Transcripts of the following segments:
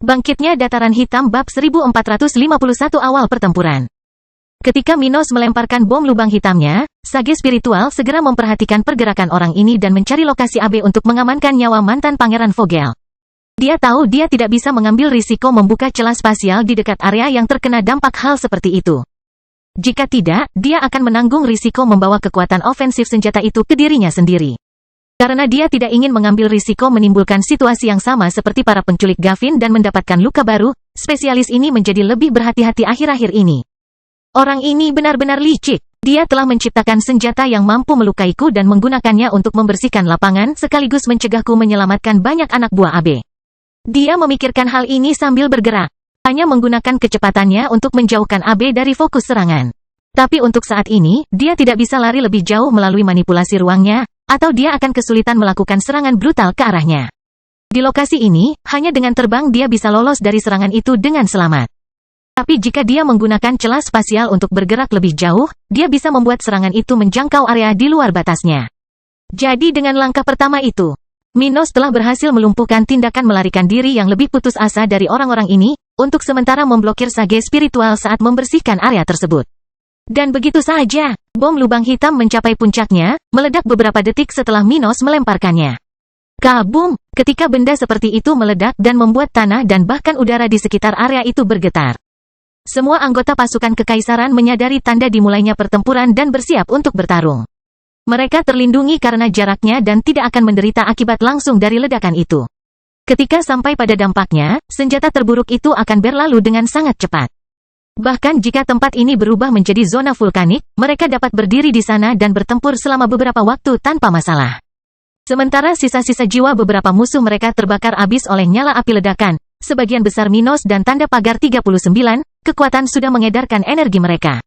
Bangkitnya Dataran Hitam bab 1451 awal pertempuran. Ketika Minos melemparkan bom lubang hitamnya, Sage Spiritual segera memperhatikan pergerakan orang ini dan mencari lokasi AB untuk mengamankan nyawa mantan Pangeran Vogel. Dia tahu dia tidak bisa mengambil risiko membuka celah spasial di dekat area yang terkena dampak hal seperti itu. Jika tidak, dia akan menanggung risiko membawa kekuatan ofensif senjata itu ke dirinya sendiri. Karena dia tidak ingin mengambil risiko menimbulkan situasi yang sama seperti para penculik Gavin dan mendapatkan luka baru, spesialis ini menjadi lebih berhati-hati akhir-akhir ini. Orang ini benar-benar licik. Dia telah menciptakan senjata yang mampu melukaiku dan menggunakannya untuk membersihkan lapangan sekaligus mencegahku menyelamatkan banyak anak buah AB. Dia memikirkan hal ini sambil bergerak. Hanya menggunakan kecepatannya untuk menjauhkan AB dari fokus serangan. Tapi untuk saat ini, dia tidak bisa lari lebih jauh melalui manipulasi ruangnya, atau dia akan kesulitan melakukan serangan brutal ke arahnya. Di lokasi ini, hanya dengan terbang dia bisa lolos dari serangan itu dengan selamat. Tapi jika dia menggunakan celah spasial untuk bergerak lebih jauh, dia bisa membuat serangan itu menjangkau area di luar batasnya. Jadi dengan langkah pertama itu, Minos telah berhasil melumpuhkan tindakan melarikan diri yang lebih putus asa dari orang-orang ini, untuk sementara memblokir Sage Spiritual saat membersihkan area tersebut. Dan begitu saja, bom lubang hitam mencapai puncaknya, meledak beberapa detik setelah Minos melemparkannya. Kabum! Ketika benda seperti itu meledak dan membuat tanah dan bahkan udara di sekitar area itu bergetar. Semua anggota pasukan kekaisaran menyadari tanda dimulainya pertempuran dan bersiap untuk bertarung. Mereka terlindungi karena jaraknya dan tidak akan menderita akibat langsung dari ledakan itu. Ketika sampai pada dampaknya, senjata terburuk itu akan berlalu dengan sangat cepat. Bahkan jika tempat ini berubah menjadi zona vulkanik, mereka dapat berdiri di sana dan bertempur selama beberapa waktu tanpa masalah. Sementara sisa-sisa jiwa beberapa musuh mereka terbakar habis oleh nyala api ledakan, sebagian besar Minos dan tanda pagar 39, kekuatan sudah mengedarkan energi mereka.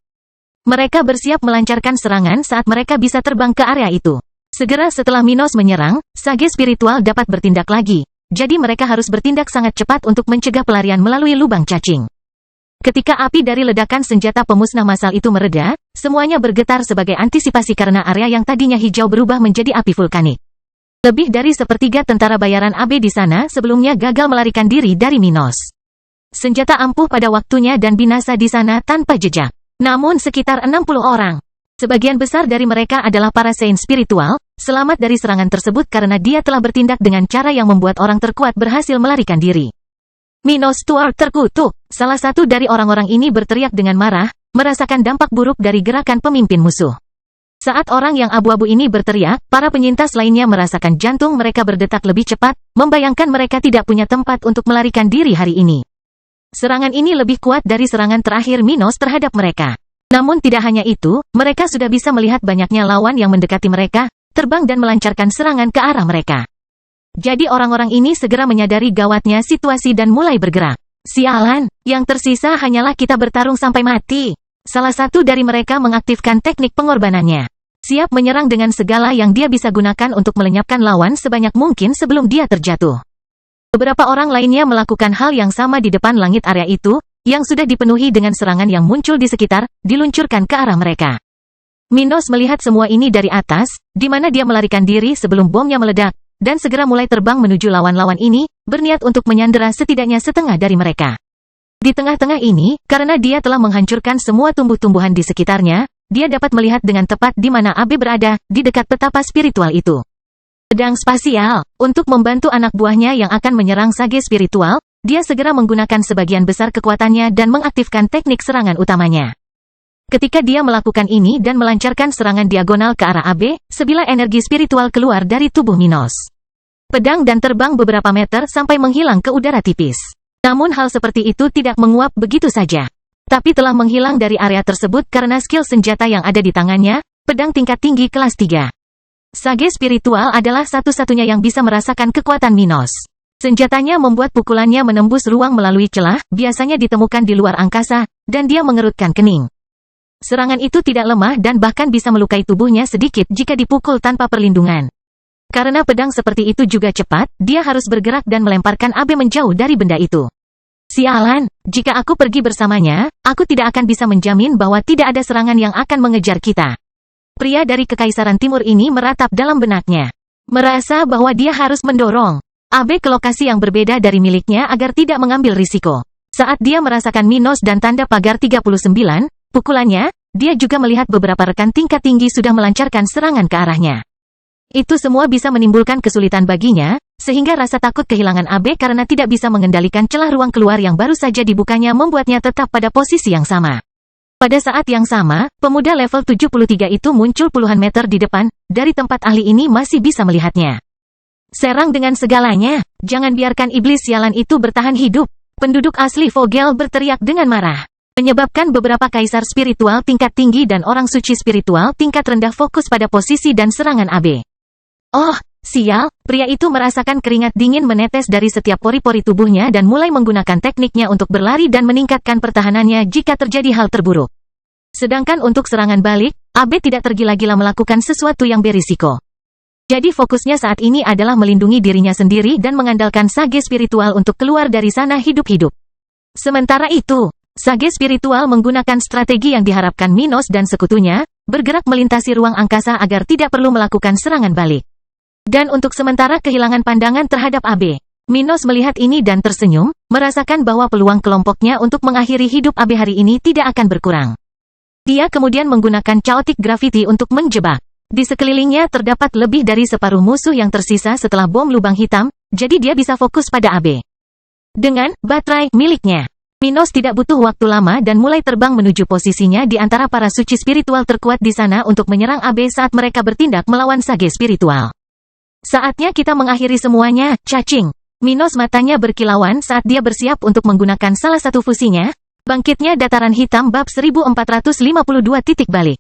Mereka bersiap melancarkan serangan saat mereka bisa terbang ke area itu. Segera setelah Minos menyerang, Sage Spiritual dapat bertindak lagi. Jadi mereka harus bertindak sangat cepat untuk mencegah pelarian melalui lubang cacing. Ketika api dari ledakan senjata pemusnah massal itu mereda, semuanya bergetar sebagai antisipasi karena area yang tadinya hijau berubah menjadi api vulkanik. Lebih dari sepertiga tentara bayaran AB di sana sebelumnya gagal melarikan diri dari Minos. Senjata ampuh pada waktunya dan binasa di sana tanpa jejak. Namun sekitar 60 orang. Sebagian besar dari mereka adalah para Saint Spiritual, selamat dari serangan tersebut karena dia telah bertindak dengan cara yang membuat orang terkuat berhasil melarikan diri. Minos Tuar terkutuk. Salah satu dari orang-orang ini berteriak dengan marah, merasakan dampak buruk dari gerakan pemimpin musuh. Saat orang yang abu-abu ini berteriak, para penyintas lainnya merasakan jantung mereka berdetak lebih cepat, membayangkan mereka tidak punya tempat untuk melarikan diri hari ini. Serangan ini lebih kuat dari serangan terakhir Minos terhadap mereka. Namun tidak hanya itu, mereka sudah bisa melihat banyaknya lawan yang mendekati mereka, terbang dan melancarkan serangan ke arah mereka. Jadi orang-orang ini segera menyadari gawatnya situasi dan mulai bergerak. Sialan, yang tersisa hanyalah kita bertarung sampai mati. Salah satu dari mereka mengaktifkan teknik pengorbanannya. Siap menyerang dengan segala yang dia bisa gunakan untuk melenyapkan lawan sebanyak mungkin sebelum dia terjatuh. Beberapa orang lainnya melakukan hal yang sama di depan langit area itu, yang sudah dipenuhi dengan serangan yang muncul di sekitar, diluncurkan ke arah mereka. Minos melihat semua ini dari atas, di mana dia melarikan diri sebelum bomnya meledak, dan segera mulai terbang menuju lawan-lawan ini, berniat untuk menyandera setidaknya setengah dari mereka. Di tengah-tengah ini, karena dia telah menghancurkan semua tumbuh-tumbuhan di sekitarnya, dia dapat melihat dengan tepat di mana AB berada, di dekat petapa spiritual itu. Pedang spasial, untuk membantu anak buahnya yang akan menyerang Sage Spiritual, dia segera menggunakan sebagian besar kekuatannya dan mengaktifkan teknik serangan utamanya. Ketika dia melakukan ini dan melancarkan serangan diagonal ke arah AB, sebilah energi spiritual keluar dari tubuh Minos. Pedang dan terbang beberapa meter sampai menghilang ke udara tipis. Namun hal seperti itu tidak menguap begitu saja. Tapi telah menghilang dari area tersebut karena skill senjata yang ada di tangannya, pedang tingkat tinggi kelas 3. Sage Spiritual adalah satu-satunya yang bisa merasakan kekuatan Minos. Senjatanya membuat pukulannya menembus ruang melalui celah, biasanya ditemukan di luar angkasa, dan dia mengerutkan kening. Serangan itu tidak lemah dan bahkan bisa melukai tubuhnya sedikit jika dipukul tanpa perlindungan. Karena pedang seperti itu juga cepat, dia harus bergerak dan melemparkan AB menjauh dari benda itu. Sialan, jika aku pergi bersamanya, aku tidak akan bisa menjamin bahwa tidak ada serangan yang akan mengejar kita. Pria dari Kekaisaran Timur ini meratap dalam benaknya. Merasa bahwa dia harus mendorong. Abe ke lokasi yang berbeda dari miliknya agar tidak mengambil risiko. Saat dia merasakan Minos dan tanda pagar 39, pukulannya, dia juga melihat beberapa rekan tingkat tinggi sudah melancarkan serangan ke arahnya. Itu semua bisa menimbulkan kesulitan baginya, sehingga rasa takut kehilangan Abe karena tidak bisa mengendalikan celah ruang keluar yang baru saja dibukanya membuatnya tetap pada posisi yang sama. Pada saat yang sama, pemuda level 73 itu muncul puluhan meter di depan, dari tempat ahli ini masih bisa melihatnya. Serang dengan segalanya, jangan biarkan iblis sialan itu bertahan hidup. Penduduk asli Vogel berteriak dengan marah. Menyebabkan beberapa kaisar spiritual tingkat tinggi dan orang suci spiritual tingkat rendah fokus pada posisi dan serangan Abe. Oh, sial, pria itu merasakan keringat dingin menetes dari setiap pori-pori tubuhnya dan mulai menggunakan tekniknya untuk berlari dan meningkatkan pertahanannya jika terjadi hal terburuk. Sedangkan untuk serangan balik, Abe tidak tergila-gila melakukan sesuatu yang berisiko. Jadi fokusnya saat ini adalah melindungi dirinya sendiri dan mengandalkan sage spiritual untuk keluar dari sana hidup-hidup. Sementara itu, sage spiritual menggunakan strategi yang diharapkan Minos dan sekutunya, bergerak melintasi ruang angkasa agar tidak perlu melakukan serangan balik. Dan untuk sementara kehilangan pandangan terhadap Abe. Minos melihat ini dan tersenyum, merasakan bahwa peluang kelompoknya untuk mengakhiri hidup Abe hari ini tidak akan berkurang. Dia kemudian menggunakan Chaotic Gravity untuk menjebak. Di sekelilingnya terdapat lebih dari separuh musuh yang tersisa setelah bom lubang hitam, jadi dia bisa fokus pada Abe. Dengan baterai miliknya, Minos tidak butuh waktu lama dan mulai terbang menuju posisinya di antara para suci spiritual terkuat di sana untuk menyerang Abe saat mereka bertindak melawan sage spiritual. Saatnya kita mengakhiri semuanya, cacing. Minos matanya berkilauan saat dia bersiap untuk menggunakan salah satu fusinya, bangkitnya dataran hitam bab 1452 titik balik.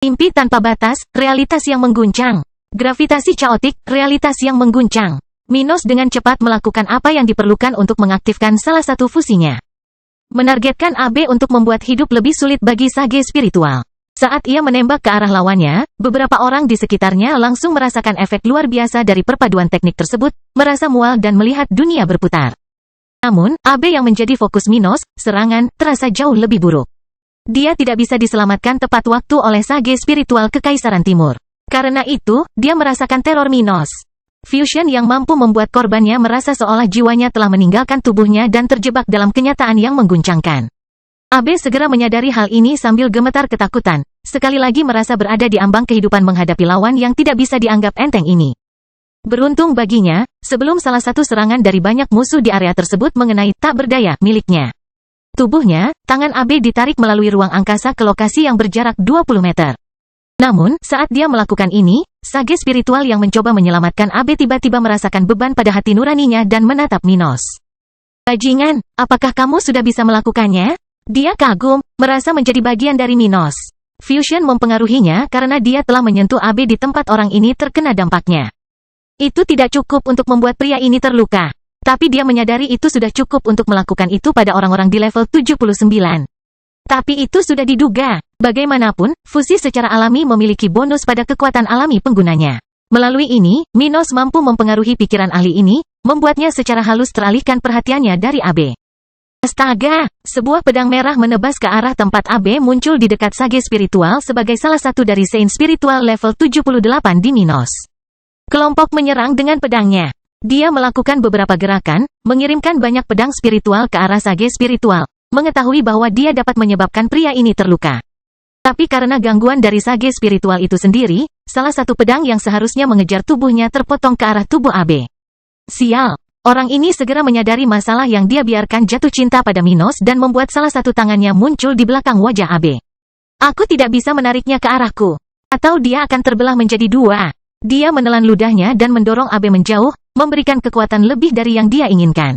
Mimpi tanpa batas, realitas yang mengguncang. Gravitasi chaotik, realitas yang mengguncang. Minos dengan cepat melakukan apa yang diperlukan untuk mengaktifkan salah satu fusinya. Menargetkan Abe untuk membuat hidup lebih sulit bagi sage spiritual. Saat ia menembak ke arah lawannya, beberapa orang di sekitarnya langsung merasakan efek luar biasa dari perpaduan teknik tersebut, merasa mual dan melihat dunia berputar. Namun, Abe yang menjadi fokus Minos, serangan, terasa jauh lebih buruk. Dia tidak bisa diselamatkan tepat waktu oleh sage spiritual Kekaisaran Timur. Karena itu, dia merasakan teror Minos. Fusion yang mampu membuat korbannya merasa seolah jiwanya telah meninggalkan tubuhnya dan terjebak dalam kenyataan yang mengguncangkan. Abe segera menyadari hal ini sambil gemetar ketakutan, sekali lagi merasa berada di ambang kehidupan menghadapi lawan yang tidak bisa dianggap enteng ini. Beruntung baginya, sebelum salah satu serangan dari banyak musuh di area tersebut mengenai tak berdaya miliknya. Tubuhnya, tangan Abe ditarik melalui ruang angkasa ke lokasi yang berjarak 20 meter. Namun, saat dia melakukan ini, sage spiritual yang mencoba menyelamatkan Abe tiba-tiba merasakan beban pada hati nuraninya dan menatap Minos. Bajingan, apakah kamu sudah bisa melakukannya? Dia kagum, merasa menjadi bagian dari Minos. Fusion mempengaruhinya karena dia telah menyentuh Abe di tempat orang ini terkena dampaknya. Itu tidak cukup untuk membuat pria ini terluka. Tapi dia menyadari itu sudah cukup untuk melakukan itu pada orang-orang di level 79. Tapi itu sudah diduga. Bagaimanapun, fusi secara alami memiliki bonus pada kekuatan alami penggunanya. Melalui ini, Minos mampu mempengaruhi pikiran ahli ini, membuatnya secara halus teralihkan perhatiannya dari Abe. Astaga! Sebuah pedang merah menebas ke arah tempat Abe muncul di dekat sage spiritual sebagai salah satu dari saint spiritual level 78 di Minos. Kelompok menyerang dengan pedangnya. Dia melakukan beberapa gerakan, mengirimkan banyak pedang spiritual ke arah sage spiritual, mengetahui bahwa dia dapat menyebabkan pria ini terluka. Tapi karena gangguan dari sage spiritual itu sendiri, salah satu pedang yang seharusnya mengejar tubuhnya terpotong ke arah tubuh Abe. Sial! Orang ini segera menyadari masalah yang dia biarkan jatuh cinta pada Minos dan membuat salah satu tangannya muncul di belakang wajah Abe. Aku tidak bisa menariknya ke arahku. Atau dia akan terbelah menjadi dua. Dia menelan ludahnya dan mendorong Abe menjauh, memberikan kekuatan lebih dari yang dia inginkan.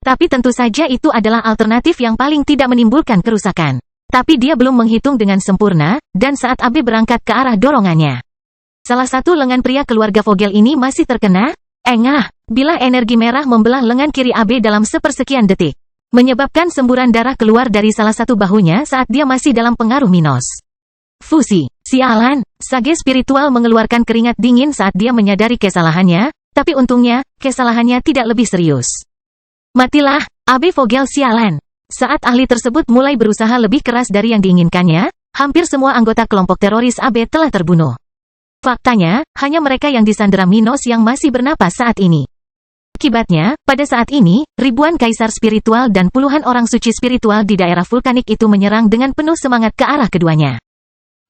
Tapi tentu saja itu adalah alternatif yang paling tidak menimbulkan kerusakan. Tapi dia belum menghitung dengan sempurna, dan saat Abe berangkat ke arah dorongannya. Salah satu lengan pria keluarga Vogel ini masih terkena, bilah energi merah membelah lengan kiri Abe dalam sepersekian detik. Menyebabkan semburan darah keluar dari salah satu bahunya saat dia masih dalam pengaruh Minos. Fusi, sialan, sage spiritual mengeluarkan keringat dingin saat dia menyadari kesalahannya, tapi untungnya, kesalahannya tidak lebih serius. Matilah, Abe Vogel sialan. Saat ahli tersebut mulai berusaha lebih keras dari yang diinginkannya, hampir semua anggota kelompok teroris Abe telah terbunuh. Faktanya, hanya mereka yang disandera Minos yang masih bernapas saat ini. Akibatnya, pada saat ini, ribuan kaisar spiritual dan puluhan orang suci spiritual di daerah vulkanik itu menyerang dengan penuh semangat ke arah keduanya.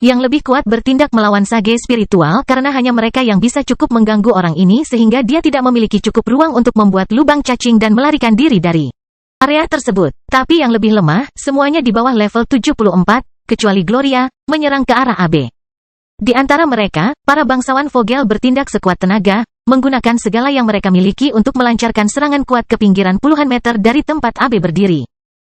Yang lebih kuat bertindak melawan sage spiritual karena hanya mereka yang bisa cukup mengganggu orang ini sehingga dia tidak memiliki cukup ruang untuk membuat lubang cacing dan melarikan diri dari area tersebut. Tapi yang lebih lemah, semuanya di bawah level 74, kecuali Gloria, menyerang ke arah AB. Di antara mereka, para bangsawan Vogel bertindak sekuat tenaga, menggunakan segala yang mereka miliki untuk melancarkan serangan kuat ke pinggiran puluhan meter dari tempat AB berdiri.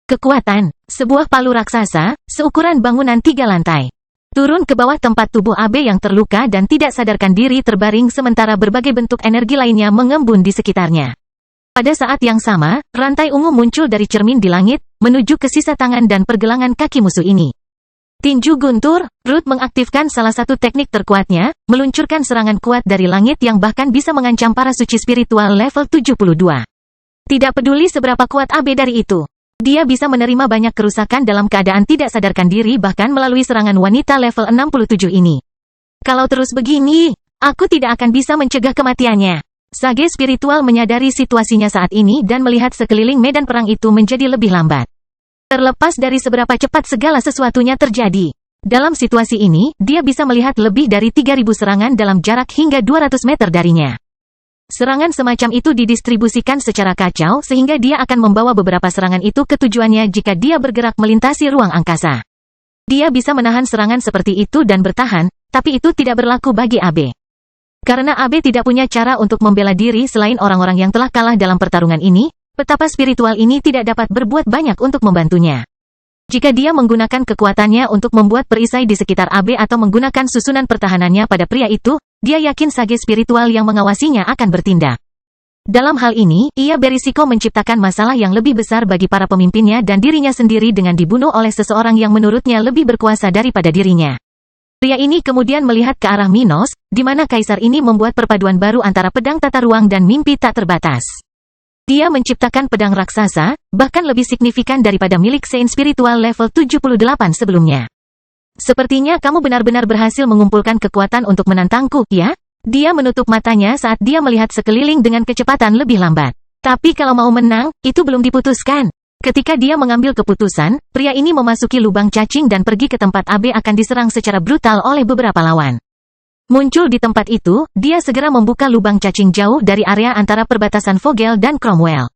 Kekuatan, sebuah palu raksasa, seukuran bangunan 3 lantai. Turun ke bawah tempat tubuh AB yang terluka dan tidak sadarkan diri terbaring sementara berbagai bentuk energi lainnya mengembun di sekitarnya. Pada saat yang sama, rantai ungu muncul dari cermin di langit, menuju ke sisa tangan dan pergelangan kaki musuh ini. Tinju guntur, Ruth mengaktifkan salah satu teknik terkuatnya, meluncurkan serangan kuat dari langit yang bahkan bisa mengancam para suci spiritual level 72. Tidak peduli seberapa kuat AB dari itu. Dia bisa menerima banyak kerusakan dalam keadaan tidak sadarkan diri bahkan melalui serangan wanita level 67 ini. Kalau terus begini, aku tidak akan bisa mencegah kematiannya. Sage spiritual menyadari situasinya saat ini dan melihat sekeliling medan perang itu menjadi lebih lambat. Terlepas dari seberapa cepat segala sesuatunya terjadi. Dalam situasi ini, dia bisa melihat lebih dari 3.000 serangan dalam jarak hingga 200 meter darinya. Serangan semacam itu didistribusikan secara kacau sehingga dia akan membawa beberapa serangan itu ke tujuannya jika dia bergerak melintasi ruang angkasa. Dia bisa menahan serangan seperti itu dan bertahan, tapi itu tidak berlaku bagi AB. Karena AB tidak punya cara untuk membela diri selain orang-orang yang telah kalah dalam pertarungan ini, petapa spiritual ini tidak dapat berbuat banyak untuk membantunya. Jika dia menggunakan kekuatannya untuk membuat perisai di sekitar AB atau menggunakan susunan pertahanannya pada pria itu, dia yakin sage spiritual yang mengawasinya akan bertindak. Dalam hal ini, ia berisiko menciptakan masalah yang lebih besar bagi para pemimpinnya dan dirinya sendiri dengan dibunuh oleh seseorang yang menurutnya lebih berkuasa daripada dirinya. Pria ini kemudian melihat ke arah Minos, di mana kaisar ini membuat perpaduan baru antara pedang tata ruang dan mimpi tak terbatas. Dia menciptakan pedang raksasa, bahkan lebih signifikan daripada milik Saint Spiritual level 78 sebelumnya. Sepertinya kamu benar-benar berhasil mengumpulkan kekuatan untuk menantangku, ya? Dia menutup matanya saat dia melihat sekeliling dengan kecepatan lebih lambat. Tapi kalau mau menang, itu belum diputuskan. Ketika dia mengambil keputusan, pria ini memasuki lubang cacing dan pergi ke tempat AB akan diserang secara brutal oleh beberapa lawan. Muncul di tempat itu, dia segera membuka lubang cacing jauh dari area antara perbatasan Vogel dan Cromwell.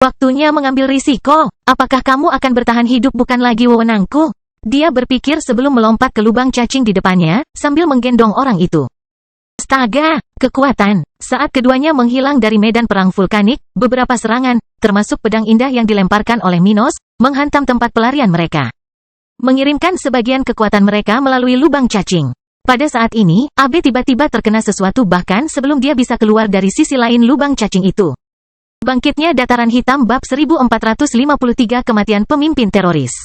Waktunya mengambil risiko, apakah kamu akan bertahan hidup bukan lagi wewenangku? Dia berpikir sebelum melompat ke lubang cacing di depannya, sambil menggendong orang itu. Astaga, kekuatan. Saat keduanya menghilang dari medan perang vulkanik, beberapa serangan, termasuk pedang indah yang dilemparkan oleh Minos, menghantam tempat pelarian mereka. Mengirimkan sebagian kekuatan mereka melalui lubang cacing. Pada saat ini, AB tiba-tiba terkena sesuatu bahkan sebelum dia bisa keluar dari sisi lain lubang cacing itu. Bangkitnya dataran hitam bab 1453 kematian pemimpin teroris.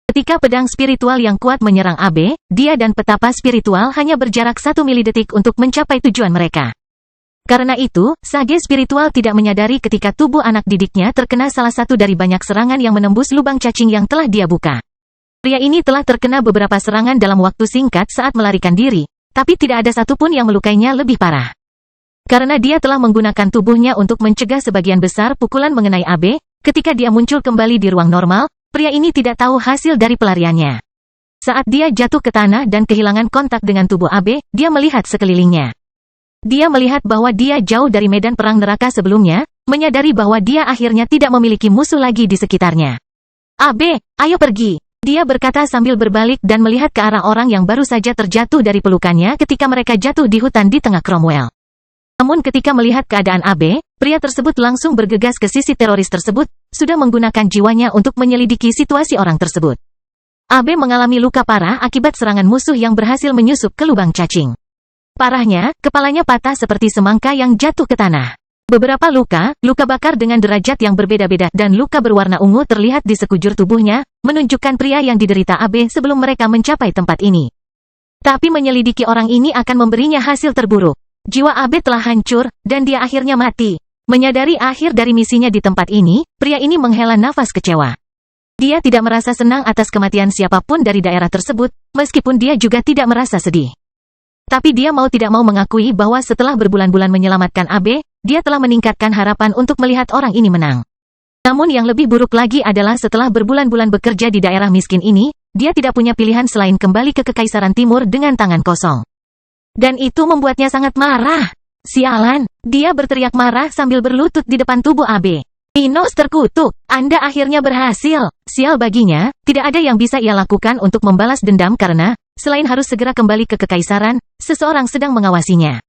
Ketika pedang spiritual yang kuat menyerang AB, dia dan petapa spiritual hanya berjarak 1 milidetik untuk mencapai tujuan mereka. Karena itu, sage spiritual tidak menyadari ketika tubuh anak didiknya terkena salah satu dari banyak serangan yang menembus lubang cacing yang telah dia buka. Pria ini telah terkena beberapa serangan dalam waktu singkat saat melarikan diri, tapi tidak ada satupun yang melukainya lebih parah. Karena dia telah menggunakan tubuhnya untuk mencegah sebagian besar pukulan mengenai AB, ketika dia muncul kembali di ruang normal, pria ini tidak tahu hasil dari pelariannya. Saat dia jatuh ke tanah dan kehilangan kontak dengan tubuh AB, dia melihat sekelilingnya. Dia melihat bahwa dia jauh dari medan perang neraka sebelumnya, menyadari bahwa dia akhirnya tidak memiliki musuh lagi di sekitarnya. AB, ayo pergi. Dia berkata sambil berbalik dan melihat ke arah orang yang baru saja terjatuh dari pelukannya ketika mereka jatuh di hutan di tengah Cromwell. Namun ketika melihat keadaan AB, pria tersebut langsung bergegas ke sisi teroris tersebut, sudah menggunakan jiwanya untuk menyelidiki situasi orang tersebut. AB mengalami luka parah akibat serangan musuh yang berhasil menyusup ke lubang cacing. Parahnya, kepalanya patah seperti semangka yang jatuh ke tanah. Beberapa luka bakar dengan derajat yang berbeda-beda dan luka berwarna ungu terlihat di sekujur tubuhnya, menunjukkan pria yang diderita AB sebelum mereka mencapai tempat ini. Tapi menyelidiki orang ini akan memberinya hasil terburuk. Jiwa AB telah hancur, dan dia akhirnya mati. Menyadari akhir dari misinya di tempat ini, pria ini menghela nafas kecewa. Dia tidak merasa senang atas kematian siapapun dari daerah tersebut, meskipun dia juga tidak merasa sedih. Tapi dia mau tidak mau mengakui bahwa setelah berbulan-bulan menyelamatkan AB, dia telah meningkatkan harapan untuk melihat orang ini menang. Namun yang lebih buruk lagi adalah setelah berbulan-bulan bekerja di daerah miskin ini, dia tidak punya pilihan selain kembali ke Kekaisaran Timur dengan tangan kosong. Dan itu membuatnya sangat marah. Sialan, dia berteriak marah sambil berlutut di depan tubuh Abe. Minos terkutuk, Anda akhirnya berhasil. Sial baginya, tidak ada yang bisa ia lakukan untuk membalas dendam karena, selain harus segera kembali ke Kekaisaran, seseorang sedang mengawasinya.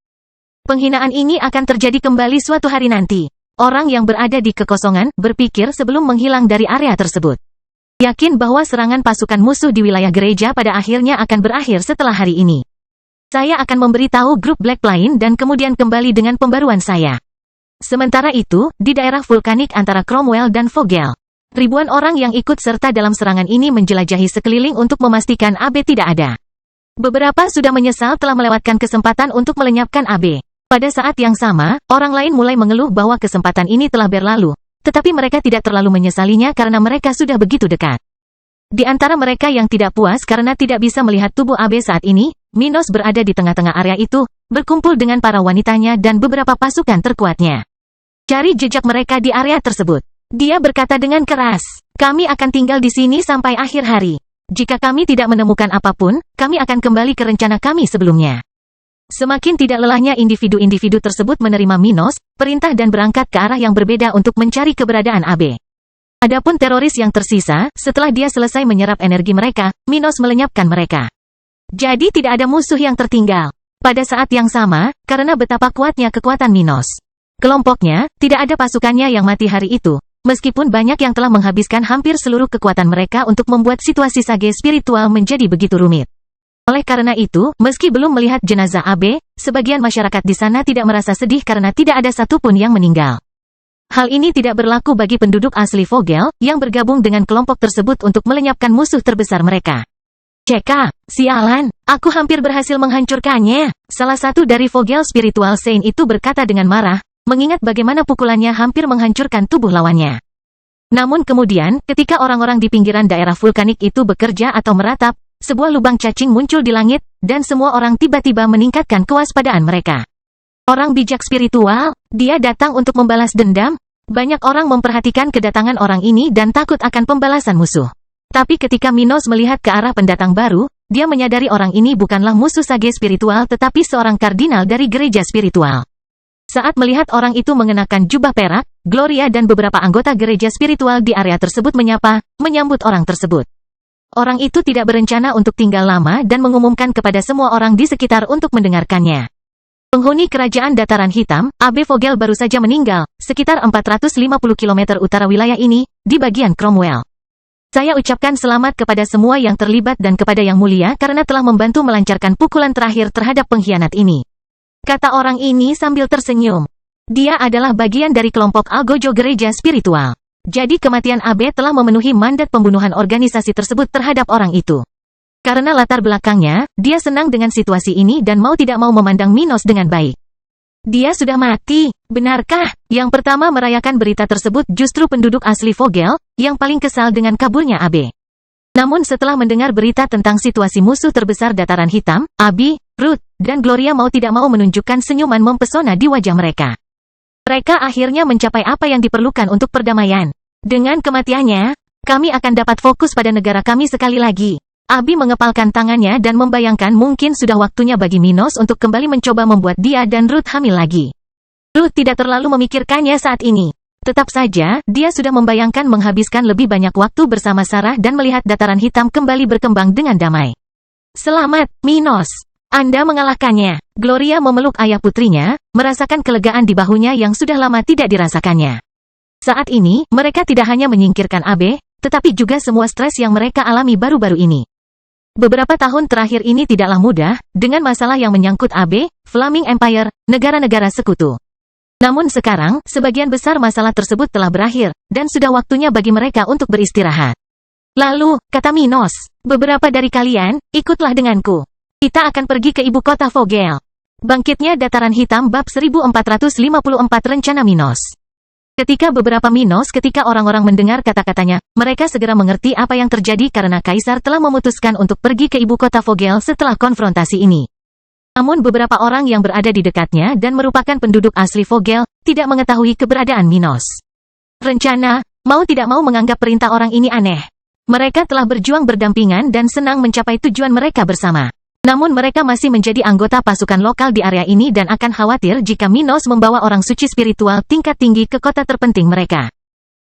Penghinaan ini akan terjadi kembali suatu hari nanti. Orang yang berada di kekosongan berpikir sebelum menghilang dari area tersebut. Yakin bahwa serangan pasukan musuh di wilayah gereja pada akhirnya akan berakhir setelah hari ini. Saya akan memberitahu grup Black lain dan kemudian kembali dengan pembaruan saya. Sementara itu, di daerah vulkanik antara Cromwell dan Vogel, ribuan orang yang ikut serta dalam serangan ini menjelajahi sekeliling untuk memastikan Abe tidak ada. Beberapa sudah menyesal telah melewatkan kesempatan untuk melenyapkan Abe. Pada saat yang sama, orang lain mulai mengeluh bahwa kesempatan ini telah berlalu, tetapi mereka tidak terlalu menyesalinya karena mereka sudah begitu dekat. Di antara mereka yang tidak puas karena tidak bisa melihat tubuh Abe saat ini, Minos berada di tengah-tengah area itu, berkumpul dengan para wanitanya dan beberapa pasukan terkuatnya. Cari jejak mereka di area tersebut. Dia berkata dengan keras, kami akan tinggal di sini sampai akhir hari. Jika kami tidak menemukan apapun, kami akan kembali ke rencana kami sebelumnya. Semakin tidak lelahnya individu-individu tersebut menerima Minos, perintah dan berangkat ke arah yang berbeda untuk mencari keberadaan Abe. Adapun teroris yang tersisa, setelah dia selesai menyerap energi mereka, Minos melenyapkan mereka. Jadi tidak ada musuh yang tertinggal. Pada saat yang sama, karena betapa kuatnya kekuatan Minos, kelompoknya, tidak ada pasukannya yang mati hari itu, meskipun banyak yang telah menghabiskan hampir seluruh kekuatan mereka untuk membuat situasi sage spiritual menjadi begitu rumit. Oleh karena itu, meski belum melihat jenazah Abe, sebagian masyarakat di sana tidak merasa sedih karena tidak ada satupun yang meninggal. Hal ini tidak berlaku bagi penduduk asli Vogel, yang bergabung dengan kelompok tersebut untuk melenyapkan musuh terbesar mereka. Ceka, sialan, aku hampir berhasil menghancurkannya. Salah satu dari Vogel Spiritual Saint itu berkata dengan marah, mengingat bagaimana pukulannya hampir menghancurkan tubuh lawannya. Namun kemudian, ketika orang-orang di pinggiran daerah vulkanik itu bekerja atau meratap, sebuah lubang cacing muncul di langit, dan semua orang tiba-tiba meningkatkan kewaspadaan mereka. Orang bijak spiritual, dia datang untuk membalas dendam. Banyak orang memperhatikan kedatangan orang ini dan takut akan pembalasan musuh. Tapi ketika Minos melihat ke arah pendatang baru, dia menyadari orang ini bukanlah musuh sage spiritual tetapi seorang kardinal dari gereja spiritual. Saat melihat orang itu mengenakan jubah perak, Gloria dan beberapa anggota gereja spiritual di area tersebut menyambut orang tersebut. Orang itu tidak berencana untuk tinggal lama dan mengumumkan kepada semua orang di sekitar untuk mendengarkannya. Penghuni kerajaan dataran hitam, Abe Vogel baru saja meninggal, sekitar 450 km utara wilayah ini, di bagian Cromwell. Saya ucapkan selamat kepada semua yang terlibat dan kepada Yang Mulia karena telah membantu melancarkan pukulan terakhir terhadap pengkhianat ini. Kata orang ini sambil tersenyum. Dia adalah bagian dari kelompok Algojo Gereja Spiritual. Jadi kematian Abe telah memenuhi mandat pembunuhan organisasi tersebut terhadap orang itu. Karena latar belakangnya, dia senang dengan situasi ini dan mau tidak mau memandang Minos dengan baik. Dia sudah mati, benarkah? Yang pertama merayakan berita tersebut justru penduduk asli Vogel, yang paling kesal dengan kaburnya Abe. Namun setelah mendengar berita tentang situasi musuh terbesar dataran hitam, Abi, Ruth, dan Gloria mau tidak mau menunjukkan senyuman mempesona di wajah mereka. Mereka akhirnya mencapai apa yang diperlukan untuk perdamaian. Dengan kematiannya, kami akan dapat fokus pada negara kami sekali lagi. Abi mengepalkan tangannya dan membayangkan mungkin sudah waktunya bagi Minos untuk kembali mencoba membuat dia dan Ruth hamil lagi. Ruth tidak terlalu memikirkannya saat ini. Tetap saja, dia sudah membayangkan menghabiskan lebih banyak waktu bersama Sarah dan melihat dataran hitam kembali berkembang dengan damai. Selamat, Minos. Anda mengalahkannya. Gloria memeluk ayah putrinya, merasakan kelegaan di bahunya yang sudah lama tidak dirasakannya. Saat ini, mereka tidak hanya menyingkirkan Abe, tetapi juga semua stres yang mereka alami baru-baru ini. Beberapa tahun terakhir ini tidaklah mudah, dengan masalah yang menyangkut Abe, Flaming Empire, negara-negara sekutu. Namun sekarang, sebagian besar masalah tersebut telah berakhir, dan sudah waktunya bagi mereka untuk beristirahat. Lalu, kata Minos, beberapa dari kalian, ikutlah denganku. Kita akan pergi ke ibu kota Vogel. Bangkitnya dataran hitam bab 1454 rencana Minos. Ketika orang-orang mendengar kata-katanya, mereka segera mengerti apa yang terjadi karena Kaisar telah memutuskan untuk pergi ke ibu kota Vogel setelah konfrontasi ini. Namun beberapa orang yang berada di dekatnya dan merupakan penduduk asli Vogel, tidak mengetahui keberadaan Minos. Rencana, mau tidak mau menganggap perintah orang ini aneh. Mereka telah berjuang berdampingan dan senang mencapai tujuan mereka bersama. Namun mereka masih menjadi anggota pasukan lokal di area ini dan akan khawatir jika Minos membawa orang suci spiritual tingkat tinggi ke kota terpenting mereka.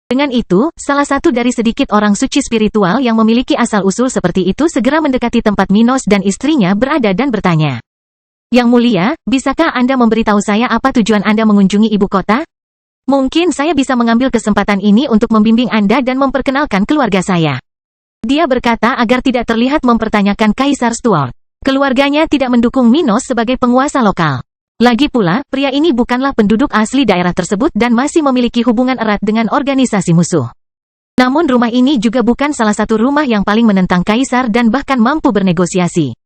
Dengan itu, salah satu dari sedikit orang suci spiritual yang memiliki asal-usul seperti itu segera mendekati tempat Minos dan istrinya berada dan bertanya. Yang Mulia, bisakah Anda memberitahu saya apa tujuan Anda mengunjungi ibu kota? Mungkin saya bisa mengambil kesempatan ini untuk membimbing Anda dan memperkenalkan keluarga saya. Dia berkata agar tidak terlihat mempertanyakan Kaisar Stuart. Keluarganya tidak mendukung Minos sebagai penguasa lokal. Lagi pula, pria ini bukanlah penduduk asli daerah tersebut dan masih memiliki hubungan erat dengan organisasi musuh. Namun rumah ini juga bukan salah satu rumah yang paling menentang Kaisar dan bahkan mampu bernegosiasi.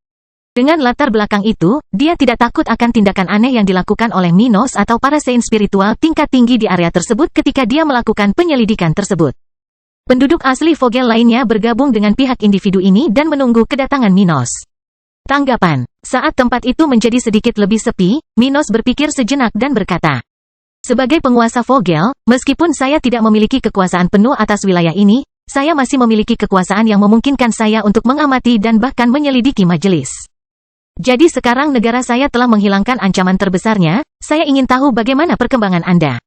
Dengan latar belakang itu, dia tidak takut akan tindakan aneh yang dilakukan oleh Minos atau para saint spiritual tingkat tinggi di area tersebut ketika dia melakukan penyelidikan tersebut. Penduduk asli Vogel lainnya bergabung dengan pihak individu ini dan menunggu kedatangan Minos. Tanggapan. Saat tempat itu menjadi sedikit lebih sepi, Minos berpikir sejenak dan berkata, sebagai penguasa Vogel, meskipun saya tidak memiliki kekuasaan penuh atas wilayah ini, saya masih memiliki kekuasaan yang memungkinkan saya untuk mengamati dan bahkan menyelidiki majelis. Jadi sekarang negara saya telah menghilangkan ancaman terbesarnya, saya ingin tahu bagaimana perkembangan Anda.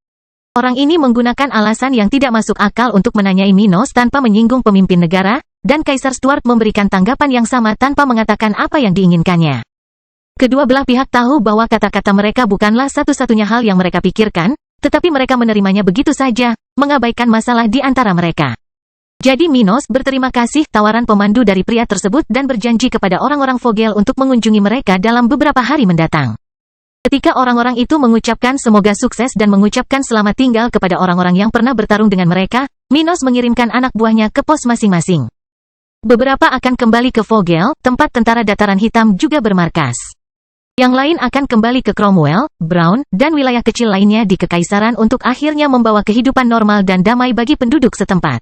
Orang ini menggunakan alasan yang tidak masuk akal untuk menanyai Minos tanpa menyinggung pemimpin negara, dan Kaisar Stuart memberikan tanggapan yang sama tanpa mengatakan apa yang diinginkannya. Kedua belah pihak tahu bahwa kata-kata mereka bukanlah satu-satunya hal yang mereka pikirkan, tetapi mereka menerimanya begitu saja, mengabaikan masalah di antara mereka. Jadi Minos berterima kasih tawaran pemandu dari pria tersebut dan berjanji kepada orang-orang Vogel untuk mengunjungi mereka dalam beberapa hari mendatang. Ketika orang-orang itu mengucapkan semoga sukses dan mengucapkan selamat tinggal kepada orang-orang yang pernah bertarung dengan mereka, Minos mengirimkan anak buahnya ke pos masing-masing. Beberapa akan kembali ke Vogel, tempat tentara dataran hitam juga bermarkas. Yang lain akan kembali ke Cromwell, Brown, dan wilayah kecil lainnya di Kekaisaran untuk akhirnya membawa kehidupan normal dan damai bagi penduduk setempat.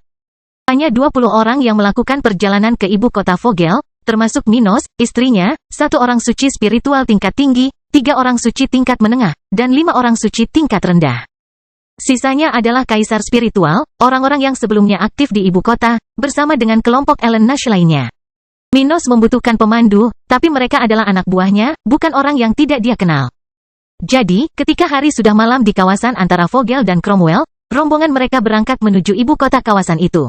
Hanya 20 orang yang melakukan perjalanan ke ibu kota Vogel, termasuk Minos, istrinya, 1 orang suci spiritual tingkat tinggi, 3 orang suci tingkat menengah, dan 5 orang suci tingkat rendah. Sisanya adalah kaisar spiritual, orang-orang yang sebelumnya aktif di ibu kota, bersama dengan kelompok Ellen Nash lainnya. Minos membutuhkan pemandu, tapi mereka adalah anak buahnya, bukan orang yang tidak dia kenal. Jadi, ketika hari sudah malam di kawasan antara Vogel dan Cromwell, rombongan mereka berangkat menuju ibu kota kawasan itu.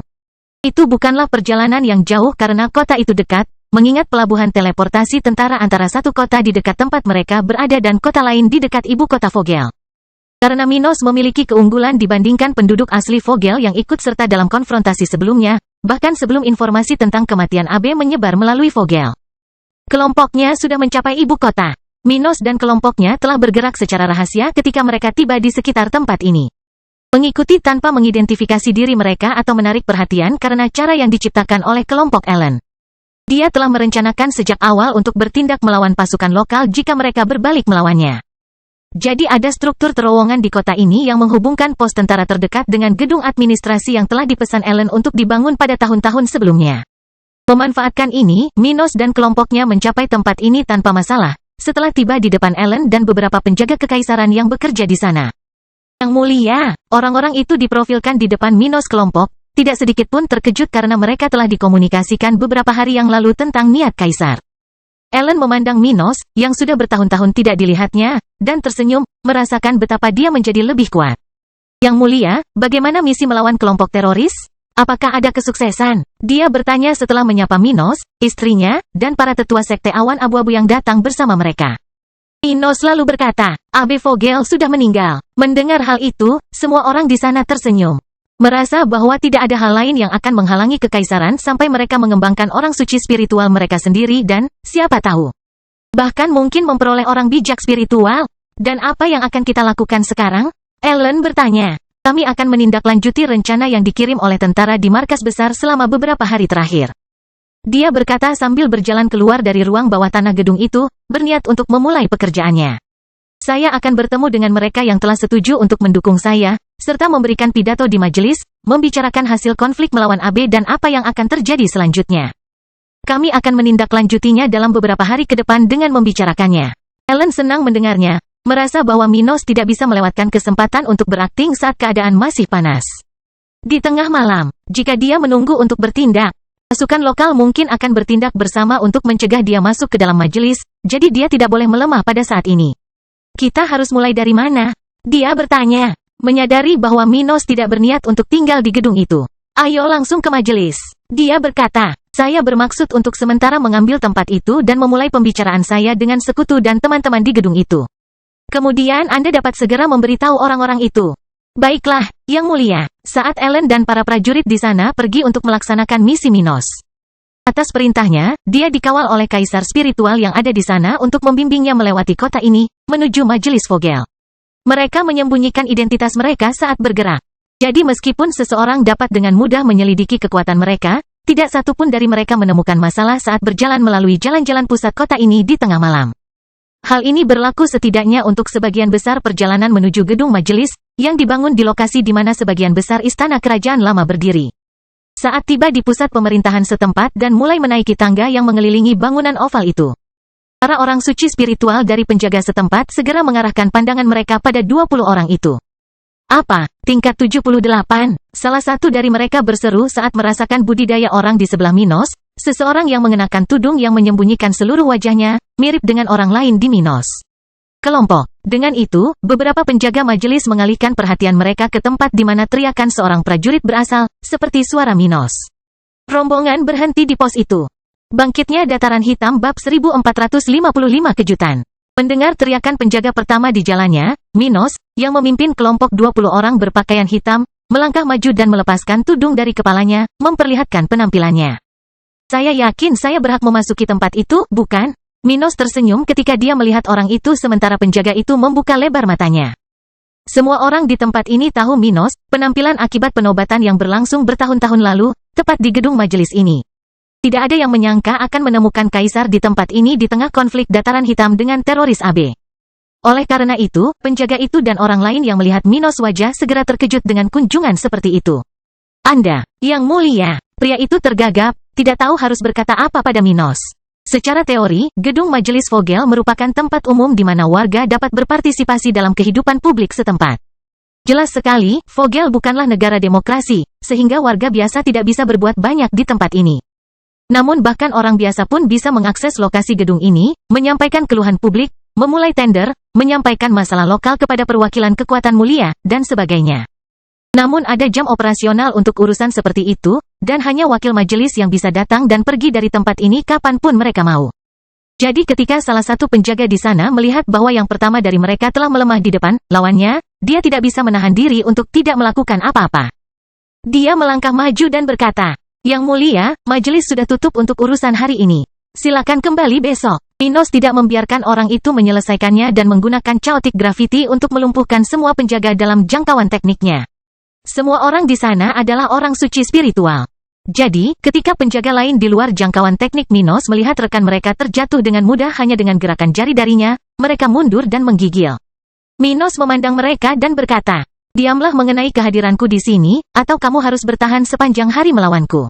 Itu bukanlah perjalanan yang jauh karena kota itu dekat, mengingat pelabuhan teleportasi tentara antara satu kota di dekat tempat mereka berada dan kota lain di dekat ibu kota Vogel. Karena Minos memiliki keunggulan dibandingkan penduduk asli Vogel yang ikut serta dalam konfrontasi sebelumnya, bahkan sebelum informasi tentang kematian AB menyebar melalui Vogel. Kelompoknya sudah mencapai ibu kota. Minos dan kelompoknya telah bergerak secara rahasia ketika mereka tiba di sekitar tempat ini. Mengikuti tanpa mengidentifikasi diri mereka atau menarik perhatian karena cara yang diciptakan oleh kelompok Ellen. Dia telah merencanakan sejak awal untuk bertindak melawan pasukan lokal jika mereka berbalik melawannya. Jadi ada struktur terowongan di kota ini yang menghubungkan pos tentara terdekat dengan gedung administrasi yang telah dipesan Ellen untuk dibangun pada tahun-tahun sebelumnya. Memanfaatkan ini, Minos dan kelompoknya mencapai tempat ini tanpa masalah, setelah tiba di depan Ellen dan beberapa penjaga kekaisaran yang bekerja di sana. Yang Mulia, orang-orang itu diprofilkan di depan Minos kelompok, tidak sedikit pun terkejut karena mereka telah dikomunikasikan beberapa hari yang lalu tentang niat Kaisar. Ellen memandang Minos, yang sudah bertahun-tahun tidak dilihatnya, dan tersenyum, merasakan betapa dia menjadi lebih kuat. Yang Mulia, bagaimana misi melawan kelompok teroris? Apakah ada kesuksesan? Dia bertanya setelah menyapa Minos, istrinya, dan para tetua sekte awan abu-abu yang datang bersama mereka. Minos lalu berkata, AB Vogel sudah meninggal. Mendengar hal itu, semua orang di sana tersenyum. Merasa bahwa tidak ada hal lain yang akan menghalangi kekaisaran sampai mereka mengembangkan orang suci spiritual mereka sendiri dan, siapa tahu, bahkan mungkin memperoleh orang bijak spiritual. Dan apa yang akan kita lakukan sekarang? Ellen bertanya. Kami akan menindaklanjuti rencana yang dikirim oleh tentara di markas besar selama beberapa hari terakhir. Dia berkata sambil berjalan keluar dari ruang bawah tanah gedung itu, berniat untuk memulai pekerjaannya. Saya akan bertemu dengan mereka yang telah setuju untuk mendukung saya, serta memberikan pidato di majelis, membicarakan hasil konflik melawan AB dan apa yang akan terjadi selanjutnya. Kami akan menindaklanjutinya dalam beberapa hari ke depan dengan membicarakannya. Ellen senang mendengarnya, merasa bahwa Minos tidak bisa melewatkan kesempatan untuk berakting saat keadaan masih panas. Di tengah malam, jika dia menunggu untuk bertindak, pasukan lokal mungkin akan bertindak bersama untuk mencegah dia masuk ke dalam majelis, jadi dia tidak boleh melemah pada saat ini. Kita harus mulai dari mana? Dia bertanya, menyadari bahwa Minos tidak berniat untuk tinggal di gedung itu. Ayo langsung ke majelis. Dia berkata, saya bermaksud untuk sementara mengambil tempat itu dan memulai pembicaraan saya dengan sekutu dan teman-teman di gedung itu. Kemudian Anda dapat segera memberitahu orang-orang itu. Baiklah, Yang Mulia. Saat Ellen dan para prajurit di sana pergi untuk melaksanakan misi Minos. Atas perintahnya, dia dikawal oleh kaisar spiritual yang ada di sana untuk membimbingnya melewati kota ini, menuju majelis Vogel. Mereka menyembunyikan identitas mereka saat bergerak. Jadi meskipun seseorang dapat dengan mudah menyelidiki kekuatan mereka, tidak satu pun dari mereka menemukan masalah saat berjalan melalui jalan-jalan pusat kota ini di tengah malam. Hal ini berlaku setidaknya untuk sebagian besar perjalanan menuju gedung majelis, yang dibangun di lokasi di mana sebagian besar istana kerajaan lama berdiri. Saat tiba di pusat pemerintahan setempat dan mulai menaiki tangga yang mengelilingi bangunan oval itu, para orang suci spiritual dari penjaga setempat segera mengarahkan pandangan mereka pada 20 orang itu. Apa? Tingkat 78. Salah satu dari mereka berseru saat merasakan budidaya orang di sebelah Minos, seseorang yang mengenakan tudung yang menyembunyikan seluruh wajahnya, mirip dengan orang lain di Minos. Kelompok. Dengan itu, beberapa penjaga majelis mengalihkan perhatian mereka ke tempat di mana teriakan seorang prajurit berasal, seperti suara Minos. Rombongan berhenti di pos itu. Bangkitnya dataran hitam bab 1455 kejutan. Mendengar teriakan penjaga pertama di jalannya, Minos, yang memimpin kelompok 20 orang berpakaian hitam, melangkah maju dan melepaskan tudung dari kepalanya, memperlihatkan penampilannya. Saya yakin saya berhak memasuki tempat itu, bukan? Minos tersenyum ketika dia melihat orang itu sementara penjaga itu membuka lebar matanya. Semua orang di tempat ini tahu Minos, penampilan akibat penobatan yang berlangsung bertahun-tahun lalu, tepat di gedung majelis ini. Tidak ada yang menyangka akan menemukan kaisar di tempat ini di tengah konflik dataran hitam dengan teroris AB. Oleh karena itu, penjaga itu dan orang lain yang melihat Minos wajah segera terkejut dengan kunjungan seperti itu. Anda, Yang Mulia, pria itu tergagap, tidak tahu harus berkata apa pada Minos. Secara teori, gedung majelis Vogel merupakan tempat umum di mana warga dapat berpartisipasi dalam kehidupan publik setempat. Jelas sekali, Vogel bukanlah negara demokrasi, sehingga warga biasa tidak bisa berbuat banyak di tempat ini. Namun bahkan orang biasa pun bisa mengakses lokasi gedung ini, menyampaikan keluhan publik, memulai tender, menyampaikan masalah lokal kepada perwakilan kekuatan mulia, dan sebagainya. Namun ada jam operasional untuk urusan seperti itu, dan hanya wakil majelis yang bisa datang dan pergi dari tempat ini kapanpun mereka mau. Jadi ketika salah satu penjaga di sana melihat bahwa yang pertama dari mereka telah melemah di depan lawannya, dia tidak bisa menahan diri untuk tidak melakukan apa-apa. Dia melangkah maju dan berkata, Yang Mulia, majelis sudah tutup untuk urusan hari ini. Silakan kembali besok. Minos tidak membiarkan orang itu menyelesaikannya dan menggunakan chaotic gravity untuk melumpuhkan semua penjaga dalam jangkauan tekniknya. Semua orang di sana adalah orang suci spiritual. Jadi, ketika penjaga lain di luar jangkauan teknik Minos melihat rekan mereka terjatuh dengan mudah hanya dengan gerakan jari darinya, mereka mundur dan menggigil. Minos memandang mereka dan berkata, diamlah mengenai kehadiranku di sini, atau kamu harus bertahan sepanjang hari melawanku.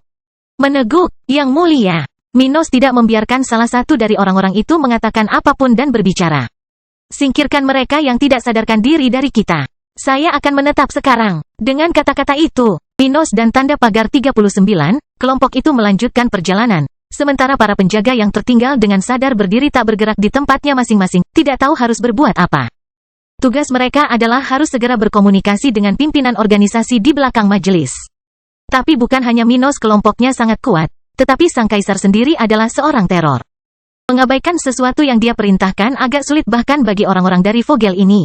Meneguk, Yang Mulia. Minos tidak membiarkan salah satu dari orang-orang itu mengatakan apapun dan berbicara. Singkirkan mereka yang tidak sadarkan diri dari kita. Saya akan menetap sekarang. Dengan kata-kata itu, Minos dan tanda pagar 39, kelompok itu melanjutkan perjalanan. Sementara para penjaga yang tertinggal dengan sadar berdiri tak bergerak di tempatnya masing-masing, tidak tahu harus berbuat apa. Tugas mereka adalah harus segera berkomunikasi dengan pimpinan organisasi di belakang majelis. Tapi bukan hanya Minos kelompoknya sangat kuat, tetapi sang kaisar sendiri adalah seorang teror. Mengabaikan sesuatu yang dia perintahkan agak sulit bahkan bagi orang-orang dari Vogel ini.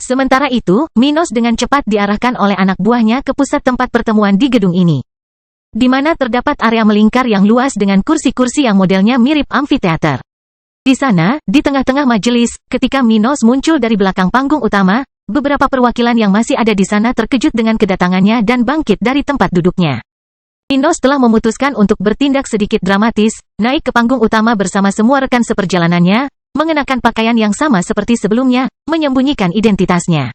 Sementara itu, Minos dengan cepat diarahkan oleh anak buahnya ke pusat tempat pertemuan di gedung ini. Di mana terdapat area melingkar yang luas dengan kursi-kursi yang modelnya mirip amfiteater. Di sana, di tengah-tengah majelis, ketika Minos muncul dari belakang panggung utama, beberapa perwakilan yang masih ada di sana terkejut dengan kedatangannya dan bangkit dari tempat duduknya. Minos telah memutuskan untuk bertindak sedikit dramatis, naik ke panggung utama bersama semua rekan seperjalanannya, mengenakan pakaian yang sama seperti sebelumnya, menyembunyikan identitasnya.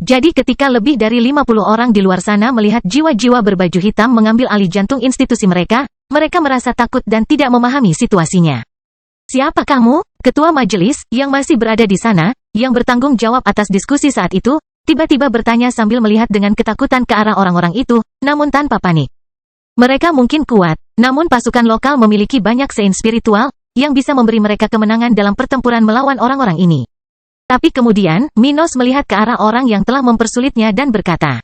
Jadi ketika lebih dari 50 orang di luar sana melihat jiwa-jiwa berbaju hitam mengambil alih jantung institusi mereka, mereka merasa takut dan tidak memahami situasinya. Siapa kamu? Ketua majelis, yang masih berada di sana, yang bertanggung jawab atas diskusi saat itu, tiba-tiba bertanya sambil melihat dengan ketakutan ke arah orang-orang itu, namun tanpa panik. Mereka mungkin kuat, namun pasukan lokal memiliki banyak sein spiritual, yang bisa memberi mereka kemenangan dalam pertempuran melawan orang-orang ini. Tapi kemudian, Minos melihat ke arah orang yang telah mempersulitnya dan berkata,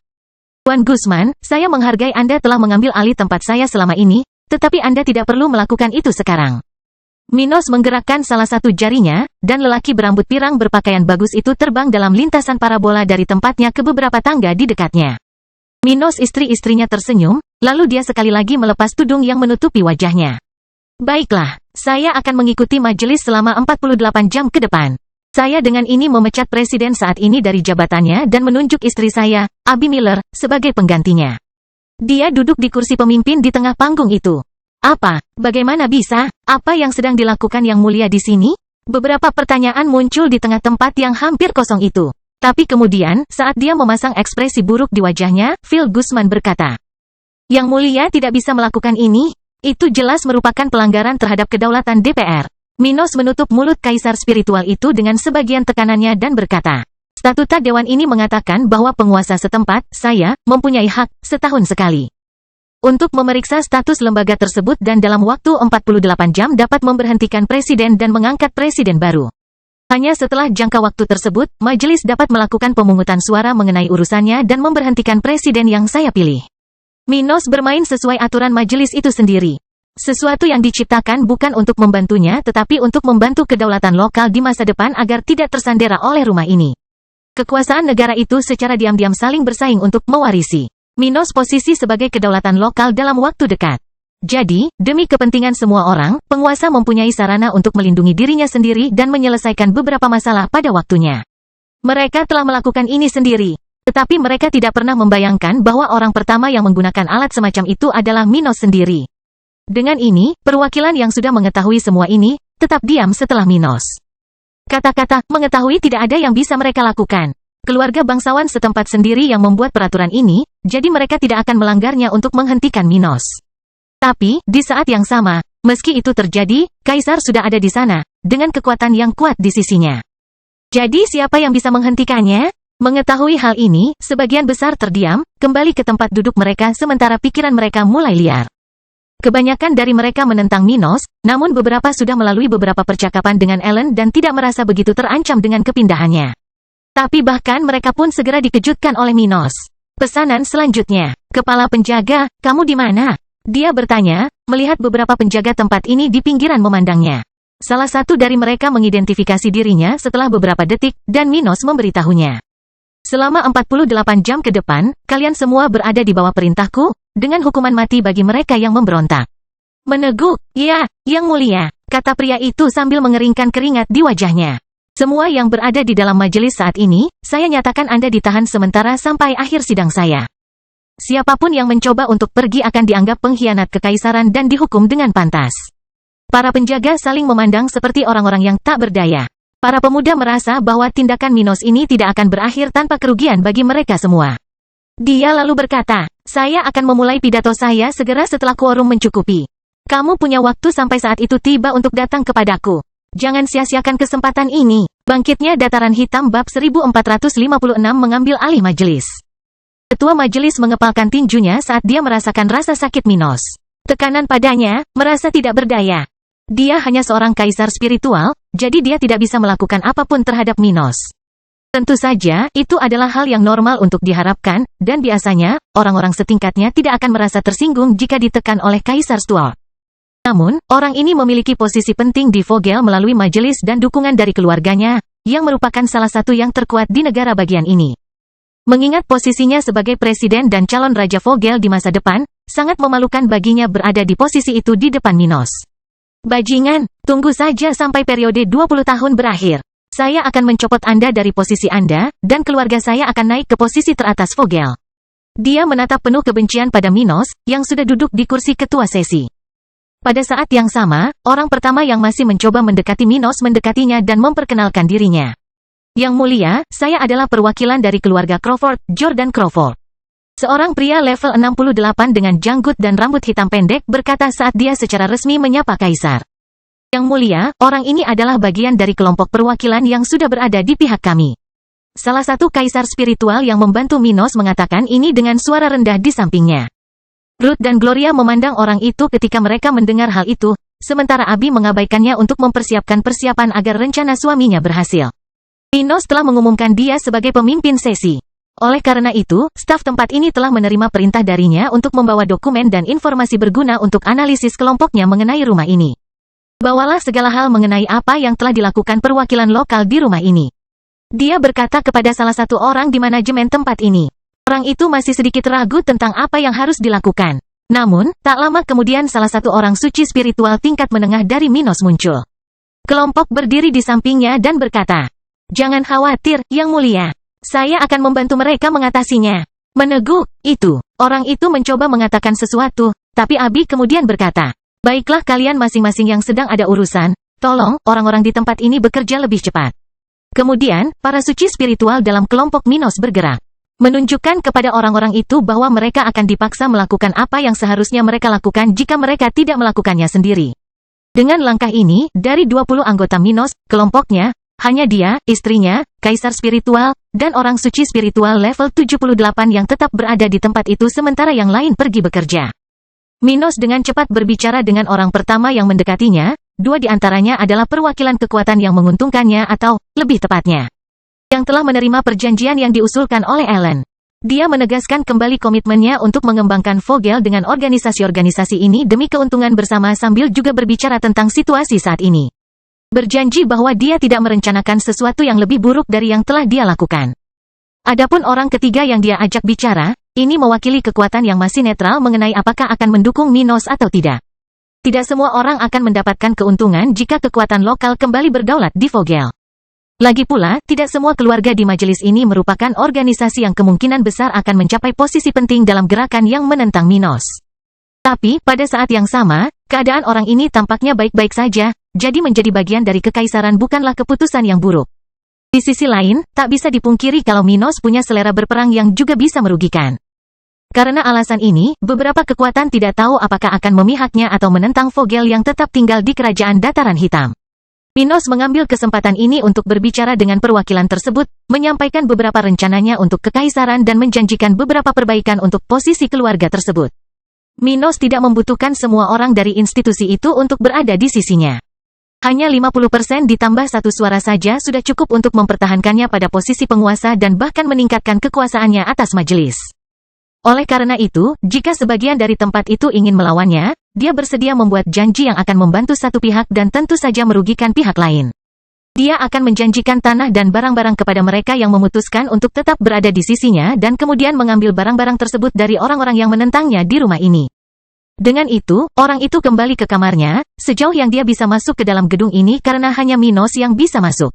Tuan Guzman, saya menghargai Anda telah mengambil alih tempat saya selama ini, tetapi Anda tidak perlu melakukan itu sekarang. Minos menggerakkan salah satu jarinya, dan lelaki berambut pirang berpakaian bagus itu terbang dalam lintasan parabola dari tempatnya ke beberapa tangga di dekatnya. Minos istri-istrinya tersenyum, lalu dia sekali lagi melepas tudung yang menutupi wajahnya. Baiklah, saya akan mengikuti majelis selama 48 jam ke depan. Saya dengan ini memecat presiden saat ini dari jabatannya dan menunjuk istri saya, Abby Miller, sebagai penggantinya. Dia duduk di kursi pemimpin di tengah panggung itu. Apa? Bagaimana bisa? Apa yang sedang dilakukan Yang Mulia di sini? Beberapa pertanyaan muncul di tengah tempat yang hampir kosong itu. Tapi kemudian, saat dia memasang ekspresi buruk di wajahnya, Phil Guzman berkata, Yang Mulia tidak bisa melakukan ini. Itu jelas merupakan pelanggaran terhadap kedaulatan DPR. Minos menutup mulut kaisar spiritual itu dengan sebagian tekanannya dan berkata, Statuta Dewan ini mengatakan bahwa penguasa setempat, saya, mempunyai hak, setahun sekali. Untuk memeriksa status lembaga tersebut dan dalam waktu 48 jam dapat memberhentikan presiden dan mengangkat presiden baru. Hanya setelah jangka waktu tersebut, majelis dapat melakukan pemungutan suara mengenai urusannya dan memberhentikan presiden yang saya pilih. Minos bermain sesuai aturan majelis itu sendiri. Sesuatu yang diciptakan bukan untuk membantunya tetapi untuk membantu kedaulatan lokal di masa depan agar tidak tersandera oleh rumah ini. Kekuasaan negara itu secara diam-diam saling bersaing untuk mewarisi Minos posisi sebagai kedaulatan lokal dalam waktu dekat. Jadi, demi kepentingan semua orang, penguasa mempunyai sarana untuk melindungi dirinya sendiri dan menyelesaikan beberapa masalah pada waktunya. Mereka telah melakukan ini sendiri. Tetapi mereka tidak pernah membayangkan bahwa orang pertama yang menggunakan alat semacam itu adalah Minos sendiri. Dengan ini, perwakilan yang sudah mengetahui semua ini, tetap diam setelah Minos. Kata-kata, mengetahui tidak ada yang bisa mereka lakukan. Keluarga bangsawan setempat sendiri yang membuat peraturan ini, jadi mereka tidak akan melanggarnya untuk menghentikan Minos. Tapi, di saat yang sama, meski itu terjadi, Kaisar sudah ada di sana, dengan kekuatan yang kuat di sisinya. Jadi siapa yang bisa menghentikannya? Mengetahui hal ini, sebagian besar terdiam, kembali ke tempat duduk mereka sementara pikiran mereka mulai liar. Kebanyakan dari mereka menentang Minos, namun beberapa sudah melalui beberapa percakapan dengan Ellen dan tidak merasa begitu terancam dengan kepindahannya. Tapi bahkan mereka pun segera dikejutkan oleh Minos. Pesanan selanjutnya, Kepala Penjaga, kamu di mana? Dia bertanya, melihat beberapa penjaga tempat ini di pinggiran memandangnya. Salah satu dari mereka mengidentifikasi dirinya setelah beberapa detik, dan Minos memberitahunya. Selama 48 jam ke depan, kalian semua berada di bawah perintahku, dengan hukuman mati bagi mereka yang memberontak. Meneguk, ya, Yang Mulia, kata pria itu sambil mengeringkan keringat di wajahnya. Semua yang berada di dalam majelis saat ini, saya nyatakan Anda ditahan sementara sampai akhir sidang saya. Siapapun yang mencoba untuk pergi akan dianggap pengkhianat kekaisaran dan dihukum dengan pantas. Para penjaga saling memandang seperti orang-orang yang tak berdaya. Para pemuda merasa bahwa tindakan Minos ini tidak akan berakhir tanpa kerugian bagi mereka semua. Dia lalu berkata, saya akan memulai pidato saya segera setelah quorum mencukupi. Kamu punya waktu sampai saat itu tiba untuk datang kepadaku. Jangan sia-siakan kesempatan ini. Bangkitnya Dataran Hitam bab 1456 mengambil alih majelis. Ketua majelis mengepalkan tinjunya saat dia merasakan rasa sakit Minos. Tekanan padanya, merasa tidak berdaya. Dia hanya seorang kaisar spiritual, jadi dia tidak bisa melakukan apapun terhadap Minos. Tentu saja, itu adalah hal yang normal untuk diharapkan, dan biasanya, orang-orang setingkatnya tidak akan merasa tersinggung jika ditekan oleh Kaisar Stuart. Namun, orang ini memiliki posisi penting di Vogel melalui majelis dan dukungan dari keluarganya, yang merupakan salah satu yang terkuat di negara bagian ini. Mengingat posisinya sebagai presiden dan calon Raja Vogel di masa depan, sangat memalukan baginya berada di posisi itu di depan Minos. Bajingan, tunggu saja sampai periode 20 tahun berakhir. Saya akan mencopot Anda dari posisi Anda, dan keluarga saya akan naik ke posisi teratas Vogel. Dia menatap penuh kebencian pada Minos, yang sudah duduk di kursi ketua sesi. Pada saat yang sama, orang pertama yang masih mencoba mendekati Minos mendekatinya dan memperkenalkan dirinya. Yang Mulia, saya adalah perwakilan dari keluarga Crawford, Jordan Crawford. Seorang pria level 68 dengan janggut dan rambut hitam pendek berkata saat dia secara resmi menyapa Kaisar. Yang mulia, orang ini adalah bagian dari kelompok perwakilan yang sudah berada di pihak kami. Salah satu kaisar spiritual yang membantu Minos mengatakan ini dengan suara rendah di sampingnya. Ruth dan Gloria memandang orang itu ketika mereka mendengar hal itu, sementara Abi mengabaikannya untuk mempersiapkan persiapan agar rencana suaminya berhasil. Minos telah mengumumkan dia sebagai pemimpin sesi. Oleh karena itu, staf tempat ini telah menerima perintah darinya untuk membawa dokumen dan informasi berguna untuk analisis kelompoknya mengenai rumah ini. Bawalah segala hal mengenai apa yang telah dilakukan perwakilan lokal di rumah ini. Dia berkata kepada salah satu orang di manajemen tempat ini. Orang itu masih sedikit ragu tentang apa yang harus dilakukan. Namun, tak lama kemudian salah satu orang suci spiritual tingkat menengah dari Minos muncul. Kelompok berdiri di sampingnya dan berkata, "Jangan khawatir, Yang Mulia. Saya akan membantu mereka mengatasinya." Meneguk itu, orang itu mencoba mengatakan sesuatu, tapi Abi kemudian berkata, "Baiklah kalian masing-masing yang sedang ada urusan, tolong orang-orang di tempat ini bekerja lebih cepat." Kemudian, para suci spiritual dalam kelompok Minos bergerak, menunjukkan kepada orang-orang itu bahwa mereka akan dipaksa melakukan apa yang seharusnya mereka lakukan jika mereka tidak melakukannya sendiri. Dengan langkah ini, dari 20 anggota Minos, kelompoknya, hanya dia, istrinya, kaisar spiritual, dan orang suci spiritual level 78 yang tetap berada di tempat itu sementara yang lain pergi bekerja. Minos dengan cepat berbicara dengan orang pertama yang mendekatinya, dua di antaranya adalah perwakilan kekuatan yang menguntungkannya atau, lebih tepatnya, yang telah menerima perjanjian yang diusulkan oleh Ellen. Dia menegaskan kembali komitmennya untuk mengembangkan Vogel dengan organisasi-organisasi ini demi keuntungan bersama sambil juga berbicara tentang situasi saat ini. Berjanji bahwa dia tidak merencanakan sesuatu yang lebih buruk dari yang telah dia lakukan. Adapun orang ketiga yang dia ajak bicara, ini mewakili kekuatan yang masih netral mengenai apakah akan mendukung Minos atau tidak. Tidak semua orang akan mendapatkan keuntungan jika kekuatan lokal kembali berdaulat di Vogel. Lagi pula, tidak semua keluarga di majelis ini merupakan organisasi yang kemungkinan besar akan mencapai posisi penting dalam gerakan yang menentang Minos. Tapi, pada saat yang sama, keadaan orang ini tampaknya baik-baik saja, jadi menjadi bagian dari kekaisaran bukanlah keputusan yang buruk. Di sisi lain, tak bisa dipungkiri kalau Minos punya selera berperang yang juga bisa merugikan. Karena alasan ini, beberapa kekuatan tidak tahu apakah akan memihaknya atau menentang Vogel yang tetap tinggal di kerajaan dataran hitam. Minos mengambil kesempatan ini untuk berbicara dengan perwakilan tersebut, menyampaikan beberapa rencananya untuk kekaisaran dan menjanjikan beberapa perbaikan untuk posisi keluarga tersebut. Minos tidak membutuhkan semua orang dari institusi itu untuk berada di sisinya. Hanya 50% ditambah satu suara saja sudah cukup untuk mempertahankannya pada posisi penguasa dan bahkan meningkatkan kekuasaannya atas majelis. Oleh karena itu, jika sebagian dari tempat itu ingin melawannya, dia bersedia membuat janji yang akan membantu satu pihak dan tentu saja merugikan pihak lain. Dia akan menjanjikan tanah dan barang-barang kepada mereka yang memutuskan untuk tetap berada di sisinya dan kemudian mengambil barang-barang tersebut dari orang-orang yang menentangnya di rumah ini. Dengan itu, orang itu kembali ke kamarnya, sejauh yang dia bisa masuk ke dalam gedung ini karena hanya Minos yang bisa masuk.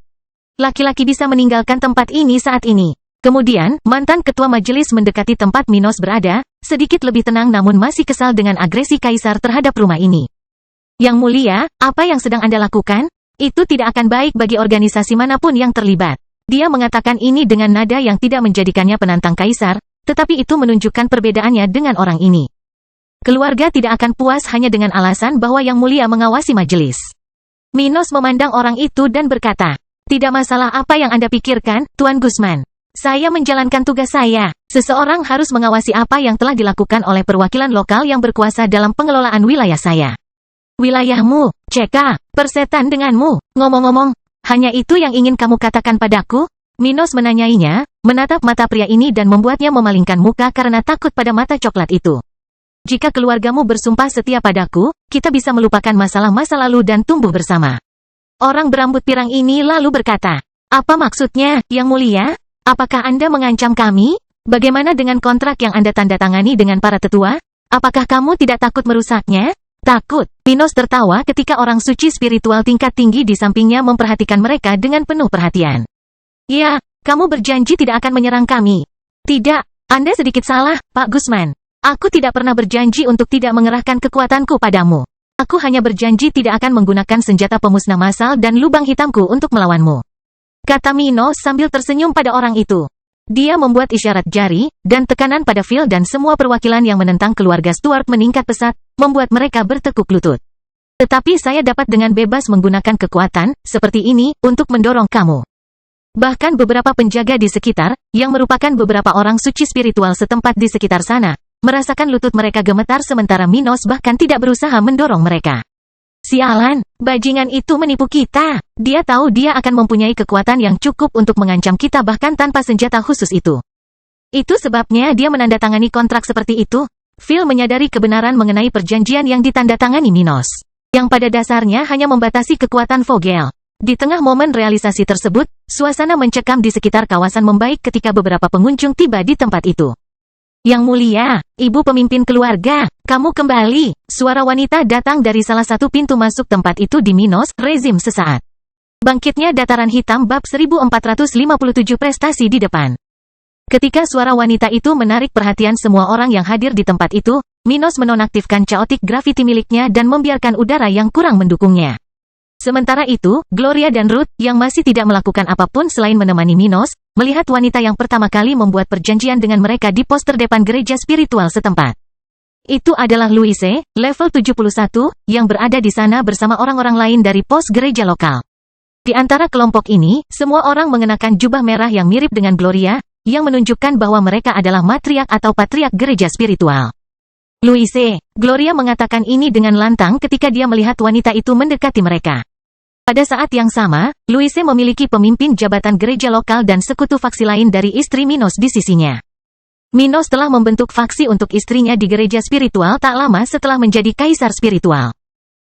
Laki-laki bisa meninggalkan tempat ini saat ini. Kemudian, mantan ketua majelis mendekati tempat Minos berada, sedikit lebih tenang namun masih kesal dengan agresi kaisar terhadap rumah ini. Yang Mulia, apa yang sedang Anda lakukan? Itu tidak akan baik bagi organisasi manapun yang terlibat. Dia mengatakan ini dengan nada yang tidak menjadikannya penantang kaisar, tetapi itu menunjukkan perbedaannya dengan orang ini. Keluarga tidak akan puas hanya dengan alasan bahwa Yang Mulia mengawasi majelis. Minos memandang orang itu dan berkata, "Tidak masalah apa yang Anda pikirkan, Tuan Guzman. Saya menjalankan tugas saya. Seseorang harus mengawasi apa yang telah dilakukan oleh perwakilan lokal yang berkuasa dalam pengelolaan wilayah saya." "Wilayahmu, CK, persetan denganmu. Ngomong-ngomong, hanya itu yang ingin kamu katakan padaku?" Minos menanyainya, menatap mata pria ini dan membuatnya memalingkan muka karena takut pada mata coklat itu. "Jika keluargamu bersumpah setia padaku, kita bisa melupakan masalah-masa lalu dan tumbuh bersama." Orang berambut pirang ini lalu berkata, "Apa maksudnya, Yang Mulia? Apakah Anda mengancam kami? Bagaimana dengan kontrak yang Anda tanda tangani dengan para tetua? Apakah kamu tidak takut merusaknya?" "Takut." Minos tertawa ketika orang suci spiritual tingkat tinggi di sampingnya memperhatikan mereka dengan penuh perhatian. "Ya, kamu berjanji tidak akan menyerang kami." "Tidak, Anda sedikit salah, Pak Guzman. Aku tidak pernah berjanji untuk tidak mengerahkan kekuatanku padamu. Aku hanya berjanji tidak akan menggunakan senjata pemusnah massal dan lubang hitamku untuk melawanmu," kata Minos sambil tersenyum pada orang itu. Dia membuat isyarat jari, dan tekanan pada Phil dan semua perwakilan yang menentang keluarga Stuart meningkat pesat, membuat mereka bertekuk lutut. Tetapi saya dapat dengan bebas menggunakan kekuatan seperti ini untuk mendorong kamu. Bahkan beberapa penjaga di sekitar, yang merupakan beberapa orang suci spiritual setempat di sekitar sana, merasakan lutut mereka gemetar sementara Minos bahkan tidak berusaha mendorong mereka. Sialan, bajingan itu menipu kita. Dia tahu dia akan mempunyai kekuatan yang cukup untuk mengancam kita bahkan tanpa senjata khusus itu. Itu sebabnya dia menandatangani kontrak seperti itu. Phil menyadari kebenaran mengenai perjanjian yang ditandatangani Minos, yang pada dasarnya hanya membatasi kekuatan Vogel. Di tengah momen realisasi tersebut, suasana mencekam di sekitar kawasan membaik ketika beberapa pengunjung tiba di tempat itu. Yang mulia, ibu pemimpin keluarga, kamu kembali. Suara wanita datang dari salah satu pintu masuk tempat itu di Minos rezim sesaat. Bangkitnya dataran hitam bab 1457 prestasi di depan. Ketika suara wanita itu menarik perhatian semua orang yang hadir di tempat itu, Minos menonaktifkan chaotic gravity miliknya dan membiarkan udara yang kurang mendukungnya. Sementara itu, Gloria dan Ruth, yang masih tidak melakukan apapun selain menemani Minos, melihat wanita yang pertama kali membuat perjanjian dengan mereka di pos terdepan gereja spiritual setempat. Itu adalah Louise, level 71, yang berada di sana bersama orang-orang lain dari pos gereja lokal. Di antara kelompok ini, semua orang mengenakan jubah merah yang mirip dengan Gloria, yang menunjukkan bahwa mereka adalah matriark atau patriark gereja spiritual. Louise, Gloria mengatakan ini dengan lantang ketika dia melihat wanita itu mendekati mereka. Pada saat yang sama, Louise memiliki pemimpin jabatan gereja lokal dan sekutu faksi lain dari istri Minos di sisinya. Minos telah membentuk faksi untuk istrinya di gereja spiritual tak lama setelah menjadi kaisar spiritual.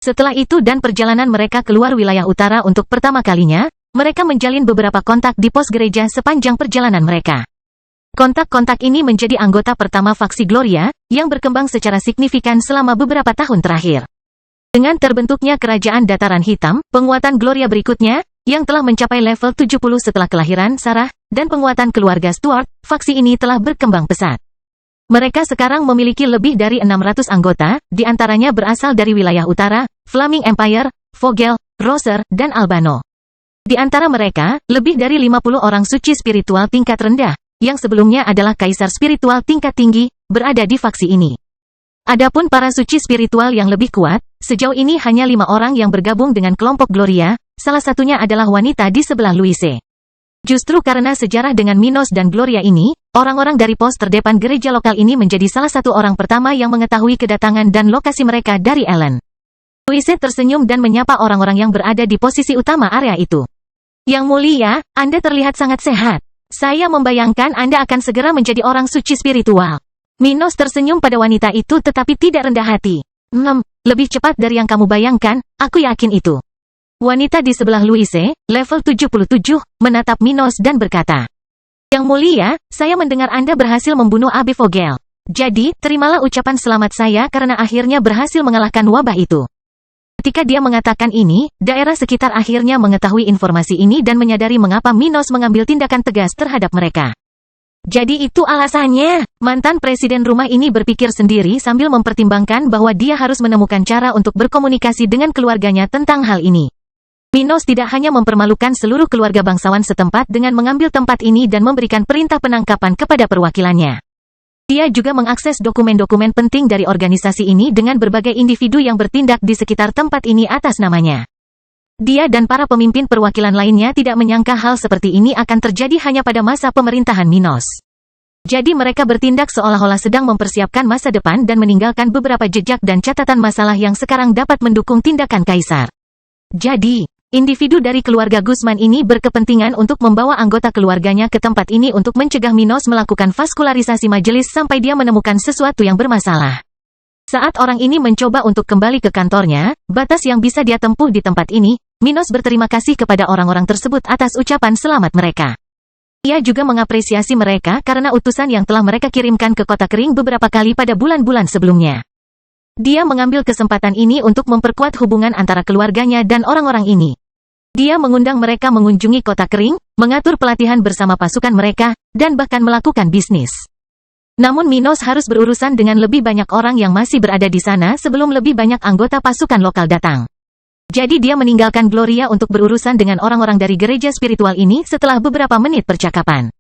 Setelah itu dan perjalanan mereka keluar wilayah utara untuk pertama kalinya, mereka menjalin beberapa kontak di pos gereja sepanjang perjalanan mereka. Kontak-kontak ini menjadi anggota pertama faksi Gloria, yang berkembang secara signifikan selama beberapa tahun terakhir. Dengan terbentuknya kerajaan dataran hitam, penguatan Gloria berikutnya, yang telah mencapai level 70 setelah kelahiran Sarah, dan penguatan keluarga Stuart, faksi ini telah berkembang pesat. Mereka sekarang memiliki lebih dari 600 anggota, di antaranya berasal dari wilayah utara, Flaming Empire, Vogel, Roser, dan Albano. Di antara mereka, lebih dari 50 orang suci spiritual tingkat rendah, yang sebelumnya adalah kaisar spiritual tingkat tinggi, berada di faksi ini. Adapun para suci spiritual yang lebih kuat, sejauh ini hanya 5 orang yang bergabung dengan kelompok Gloria, salah satunya adalah wanita di sebelah Louise. Justru karena sejarah dengan Minos dan Gloria ini, orang-orang dari pos terdepan gereja lokal ini menjadi salah satu orang pertama yang mengetahui kedatangan dan lokasi mereka dari Ellen. Louise tersenyum dan menyapa orang-orang yang berada di posisi utama area itu. Yang mulia, Anda terlihat sangat sehat. Saya membayangkan Anda akan segera menjadi orang suci spiritual. Minos tersenyum pada wanita itu tetapi tidak rendah hati. Lebih cepat dari yang kamu bayangkan, aku yakin itu. Wanita di sebelah Louise, level 77, menatap Minos dan berkata, Yang mulia, saya mendengar Anda berhasil membunuh Abe Vogel. Jadi, terimalah ucapan selamat saya karena akhirnya berhasil mengalahkan wabah itu. Ketika dia mengatakan ini, daerah sekitar akhirnya mengetahui informasi ini dan menyadari mengapa Minos mengambil tindakan tegas terhadap mereka. Jadi itu alasannya. Mantan presiden rumah ini berpikir sendiri sambil mempertimbangkan bahwa dia harus menemukan cara untuk berkomunikasi dengan keluarganya tentang hal ini. Minos tidak hanya mempermalukan seluruh keluarga bangsawan setempat dengan mengambil tempat ini dan memberikan perintah penangkapan kepada perwakilannya. Dia juga mengakses dokumen-dokumen penting dari organisasi ini dengan berbagai individu yang bertindak di sekitar tempat ini atas namanya. Dia dan para pemimpin perwakilan lainnya tidak menyangka hal seperti ini akan terjadi hanya pada masa pemerintahan Minos. Jadi mereka bertindak seolah-olah sedang mempersiapkan masa depan dan meninggalkan beberapa jejak dan catatan masalah yang sekarang dapat mendukung tindakan kaisar. Jadi, individu dari keluarga Guzman ini berkepentingan untuk membawa anggota keluarganya ke tempat ini untuk mencegah Minos melakukan vaskularisasi majelis sampai dia menemukan sesuatu yang bermasalah. Saat orang ini mencoba untuk kembali ke kantornya, batas yang bisa dia tempuh di tempat ini, Minos berterima kasih kepada orang-orang tersebut atas ucapan selamat mereka. Ia juga mengapresiasi mereka karena utusan yang telah mereka kirimkan ke kota kering beberapa kali pada bulan-bulan sebelumnya. Dia mengambil kesempatan ini untuk memperkuat hubungan antara keluarganya dan orang-orang ini. Dia mengundang mereka mengunjungi kota kering, mengatur pelatihan bersama pasukan mereka, dan bahkan melakukan bisnis. Namun Minos harus berurusan dengan lebih banyak orang yang masih berada di sana sebelum lebih banyak anggota pasukan lokal datang. Jadi dia meninggalkan Gloria untuk berurusan dengan orang-orang dari gereja spiritual ini setelah beberapa menit percakapan.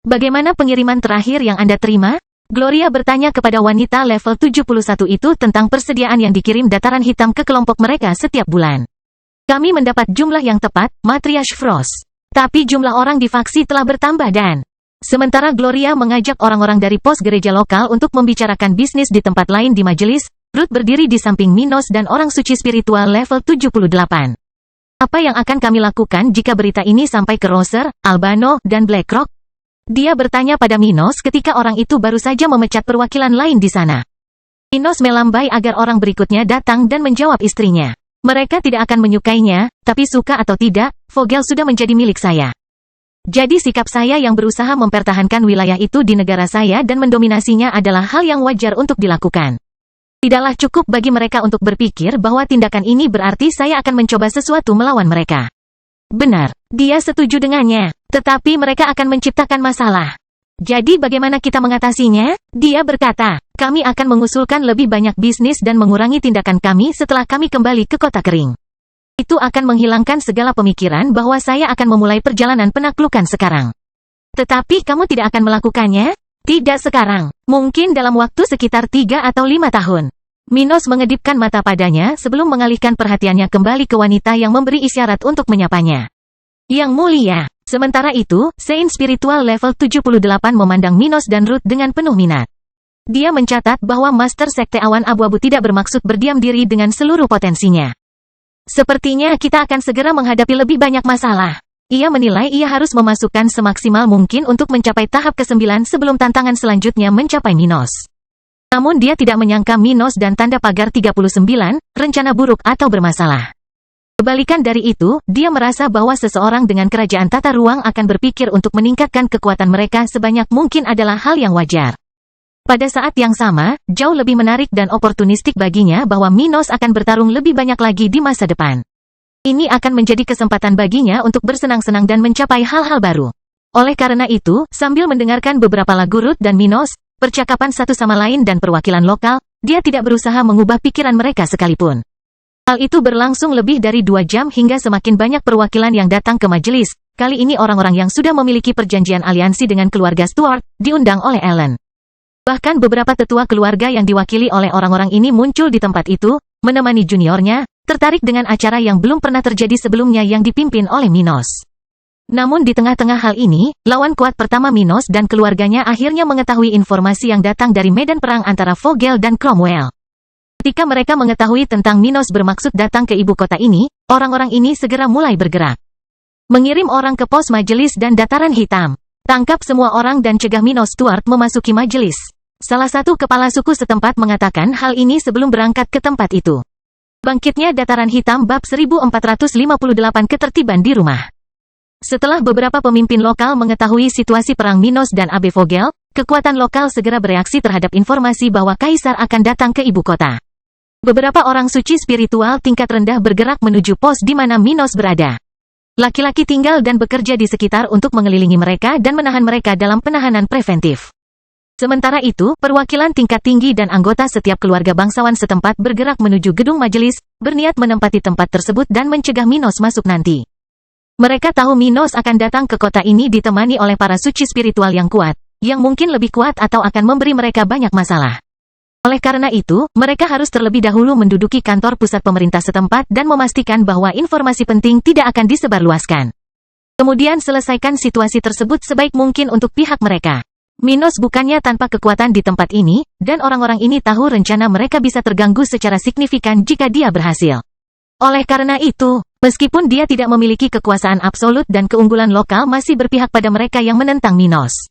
Bagaimana pengiriman terakhir yang Anda terima? Gloria bertanya kepada wanita level 71 itu tentang persediaan yang dikirim dataran hitam ke kelompok mereka setiap bulan. Kami mendapat jumlah yang tepat, Matriarch Frost. Tapi jumlah orang di faksi telah bertambah dan... Sementara Gloria mengajak orang-orang dari pos gereja lokal untuk membicarakan bisnis di tempat lain di majelis, Ruth berdiri di samping Minos dan orang suci spiritual level 78. Apa yang akan kami lakukan jika berita ini sampai ke Roser, Albano, dan Blackrock? Dia bertanya pada Minos ketika orang itu baru saja memecat perwakilan lain di sana. Minos melambai agar orang berikutnya datang dan menjawab istrinya. Mereka tidak akan menyukainya, tapi suka atau tidak, Vogel sudah menjadi milik saya. Jadi sikap saya yang berusaha mempertahankan wilayah itu di negara saya dan mendominasinya adalah hal yang wajar untuk dilakukan. Tidaklah cukup bagi mereka untuk berpikir bahwa tindakan ini berarti saya akan mencoba sesuatu melawan mereka. Benar, dia setuju dengannya, tetapi mereka akan menciptakan masalah. Jadi bagaimana kita mengatasinya? Dia berkata, kami akan mengusulkan lebih banyak bisnis dan mengurangi tindakan kami setelah kami kembali ke kota kering. Itu akan menghilangkan segala pemikiran bahwa saya akan memulai perjalanan penaklukan sekarang. Tetapi kamu tidak akan melakukannya? Tidak sekarang. Mungkin dalam waktu sekitar 3 atau 5 tahun. Minos mengedipkan mata padanya sebelum mengalihkan perhatiannya kembali ke wanita yang memberi isyarat untuk menyapanya. Yang mulia. Sementara itu, Saint Spiritual level 78 memandang Minos dan Ruth dengan penuh minat. Dia mencatat bahwa Master Sekte Awan Abu-Abu tidak bermaksud berdiam diri dengan seluruh potensinya. Sepertinya kita akan segera menghadapi lebih banyak masalah. Ia menilai ia harus memasukkan semaksimal mungkin untuk mencapai tahap ke-9 sebelum tantangan selanjutnya mencapai Minos. Namun dia tidak menyangka Minos dan tanda pagar 39, rencana buruk atau bermasalah. Kebalikan dari itu, dia merasa bahwa seseorang dengan kerajaan tata ruang akan berpikir untuk meningkatkan kekuatan mereka sebanyak mungkin adalah hal yang wajar. Pada saat yang sama, jauh lebih menarik dan oportunistik baginya bahwa Minos akan bertarung lebih banyak lagi di masa depan. Ini akan menjadi kesempatan baginya untuk bersenang-senang dan mencapai hal-hal baru. Oleh karena itu, sambil mendengarkan beberapa lagu Ruth dan Minos, percakapan satu sama lain dan perwakilan lokal, dia tidak berusaha mengubah pikiran mereka sekalipun. Hal itu berlangsung lebih dari 2 jam hingga semakin banyak perwakilan yang datang ke majelis. Kali ini orang-orang yang sudah memiliki perjanjian aliansi dengan keluarga Stuart, diundang oleh Ellen. Bahkan beberapa tetua keluarga yang diwakili oleh orang-orang ini muncul di tempat itu, menemani juniornya, tertarik dengan acara yang belum pernah terjadi sebelumnya yang dipimpin oleh Minos. Namun di tengah-tengah hal ini, lawan kuat pertama Minos dan keluarganya akhirnya mengetahui informasi yang datang dari medan perang antara Vogel dan Cromwell. Ketika mereka mengetahui tentang Minos bermaksud datang ke ibu kota ini, orang-orang ini segera mulai bergerak. Mengirim orang ke pos majelis dan dataran hitam. Tangkap semua orang dan cegah Minos Stuart memasuki majelis. Salah satu kepala suku setempat mengatakan hal ini sebelum berangkat ke tempat itu. Bangkitnya dataran hitam bab 1458 ketertiban di rumah. Setelah beberapa pemimpin lokal mengetahui situasi perang Minos dan Abe Vogel, kekuatan lokal segera bereaksi terhadap informasi bahwa Kaisar akan datang ke ibu kota. Beberapa orang suci spiritual tingkat rendah bergerak menuju pos di mana Minos berada. Laki-laki tinggal dan bekerja di sekitar untuk mengelilingi mereka dan menahan mereka dalam penahanan preventif. Sementara itu, perwakilan tingkat tinggi dan anggota setiap keluarga bangsawan setempat bergerak menuju gedung majelis, berniat menempati tempat tersebut dan mencegah Minos masuk nanti. Mereka tahu Minos akan datang ke kota ini ditemani oleh para suci spiritual yang kuat, yang mungkin lebih kuat atau akan memberi mereka banyak masalah. Oleh karena itu, mereka harus terlebih dahulu menduduki kantor pusat pemerintah setempat dan memastikan bahwa informasi penting tidak akan disebarluaskan. Kemudian selesaikan situasi tersebut sebaik mungkin untuk pihak mereka. Minos bukannya tanpa kekuatan di tempat ini, dan orang-orang ini tahu rencana mereka bisa terganggu secara signifikan jika dia berhasil. Oleh karena itu, meskipun dia tidak memiliki kekuasaan absolut dan keunggulan lokal masih berpihak pada mereka yang menentang Minos.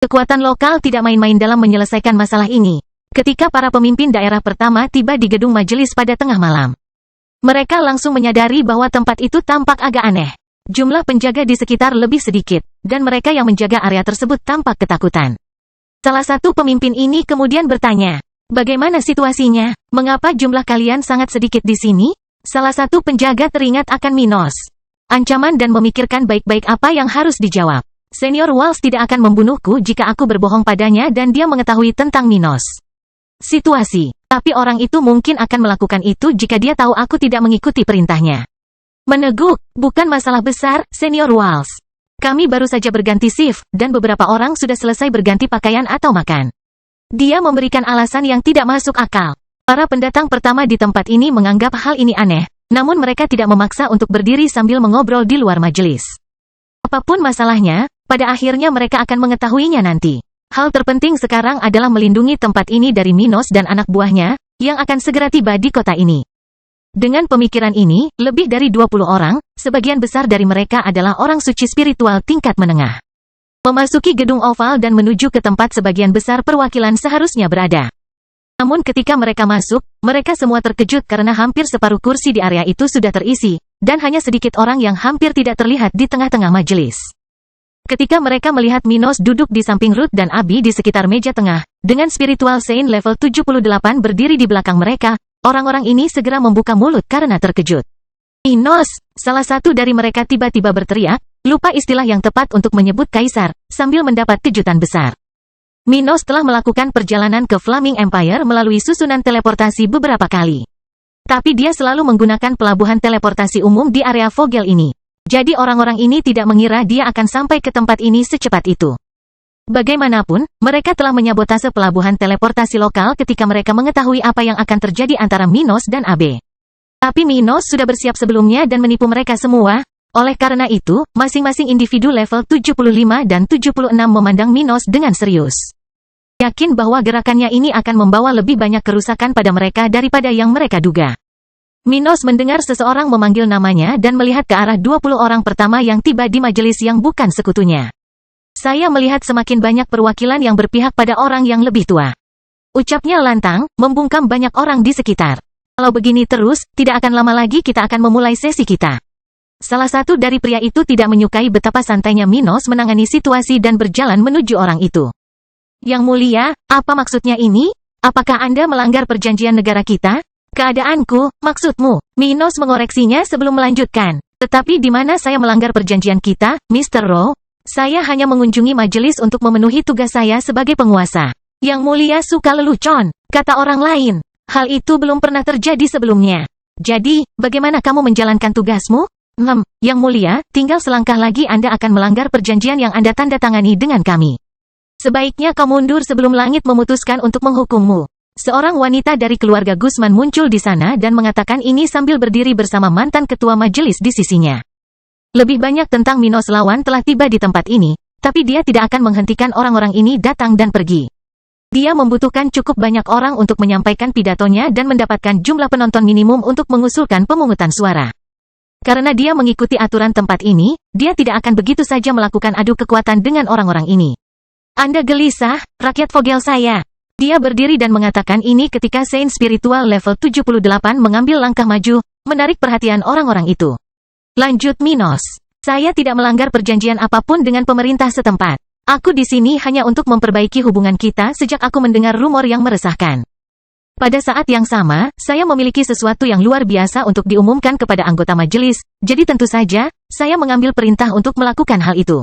Kekuatan lokal tidak main-main dalam menyelesaikan masalah ini. Ketika para pemimpin daerah pertama tiba di gedung majelis pada tengah malam, mereka langsung menyadari bahwa tempat itu tampak agak aneh. Jumlah penjaga di sekitar lebih sedikit, dan mereka yang menjaga area tersebut tampak ketakutan. Salah satu pemimpin ini kemudian bertanya, "Bagaimana situasinya? Mengapa jumlah kalian sangat sedikit di sini?" Salah satu penjaga teringat akan Minos. Ancaman dan memikirkan baik-baik apa yang harus dijawab. Senior Walsh tidak akan membunuhku jika aku berbohong padanya dan dia mengetahui tentang Minos. Situasi. Tapi orang itu mungkin akan melakukan itu jika dia tahu aku tidak mengikuti perintahnya. Meneguk, bukan masalah besar, Senior Walsh. Kami baru saja berganti shift, dan beberapa orang sudah selesai berganti pakaian atau makan. Dia memberikan alasan yang tidak masuk akal. Para pendatang pertama di tempat ini menganggap hal ini aneh, namun mereka tidak memaksa untuk berdiri sambil mengobrol di luar majelis. Apapun masalahnya, pada akhirnya mereka akan mengetahuinya nanti. Hal terpenting sekarang adalah melindungi tempat ini dari Minos dan anak buahnya, yang akan segera tiba di kota ini. Dengan pemikiran ini, lebih dari 20 orang, sebagian besar dari mereka adalah orang suci spiritual tingkat menengah, memasuki gedung oval dan menuju ke tempat sebagian besar perwakilan seharusnya berada. Namun ketika mereka masuk, mereka semua terkejut karena hampir separuh kursi di area itu sudah terisi, dan hanya sedikit orang yang hampir tidak terlihat di tengah-tengah majelis. Ketika mereka melihat Minos duduk di samping Ruth dan Abi di sekitar meja tengah, dengan spiritual Saint level 78 berdiri di belakang mereka, orang-orang ini segera membuka mulut karena terkejut. Minos, salah satu dari mereka tiba-tiba berteriak, lupa istilah yang tepat untuk menyebut kaisar, sambil mendapat kejutan besar. Minos telah melakukan perjalanan ke Flaming Empire melalui susunan teleportasi beberapa kali. Tapi dia selalu menggunakan pelabuhan teleportasi umum di area Vogel ini. Jadi orang-orang ini tidak mengira dia akan sampai ke tempat ini secepat itu. Bagaimanapun, mereka telah menyabotase pelabuhan teleportasi lokal ketika mereka mengetahui apa yang akan terjadi antara Minos dan Abe. Tapi Minos sudah bersiap sebelumnya dan menipu mereka semua. Oleh karena itu, masing-masing individu level 75 dan 76 memandang Minos dengan serius. Yakin bahwa gerakannya ini akan membawa lebih banyak kerusakan pada mereka daripada yang mereka duga. Minos mendengar seseorang memanggil namanya dan melihat ke arah 20 orang pertama yang tiba di majelis yang bukan sekutunya. Saya melihat semakin banyak perwakilan yang berpihak pada orang yang lebih tua. Ucapnya lantang, membungkam banyak orang di sekitar. Kalau begini terus, tidak akan lama lagi kita akan memulai sesi kita. Salah satu dari pria itu tidak menyukai betapa santainya Minos menangani situasi dan berjalan menuju orang itu. Yang mulia, apa maksudnya ini? Apakah Anda melanggar perjanjian negara kita? Keadaanku, maksudmu. Minos mengoreksinya sebelum melanjutkan. Tetapi di mana saya melanggar perjanjian kita, Mr. Rowe? Saya hanya mengunjungi majelis untuk memenuhi tugas saya sebagai penguasa. Yang mulia suka lelucon, kata orang lain. Hal itu belum pernah terjadi sebelumnya. Jadi, bagaimana kamu menjalankan tugasmu? Yang mulia, tinggal selangkah lagi Anda akan melanggar perjanjian yang Anda tanda tangani dengan kami. Sebaiknya kau mundur sebelum langit memutuskan untuk menghukummu. Seorang wanita dari keluarga Gusman muncul di sana dan mengatakan ini sambil berdiri bersama mantan ketua majelis di sisinya. Lebih banyak tentang Minos lawan telah tiba di tempat ini, tapi dia tidak akan menghentikan orang-orang ini datang dan pergi. Dia membutuhkan cukup banyak orang untuk menyampaikan pidatonya dan mendapatkan jumlah penonton minimum untuk mengusulkan pemungutan suara. Karena dia mengikuti aturan tempat ini, dia tidak akan begitu saja melakukan adu kekuatan dengan orang-orang ini. Anda gelisah, rakyat Vogel saya. Dia berdiri dan mengatakan ini ketika Saint Spiritual level 78 mengambil langkah maju, menarik perhatian orang-orang itu. Lanjut Minos. Saya tidak melanggar perjanjian apapun dengan pemerintah setempat. Aku di sini hanya untuk memperbaiki hubungan kita sejak aku mendengar rumor yang meresahkan. Pada saat yang sama, saya memiliki sesuatu yang luar biasa untuk diumumkan kepada anggota majelis, jadi tentu saja, saya mengambil perintah untuk melakukan hal itu.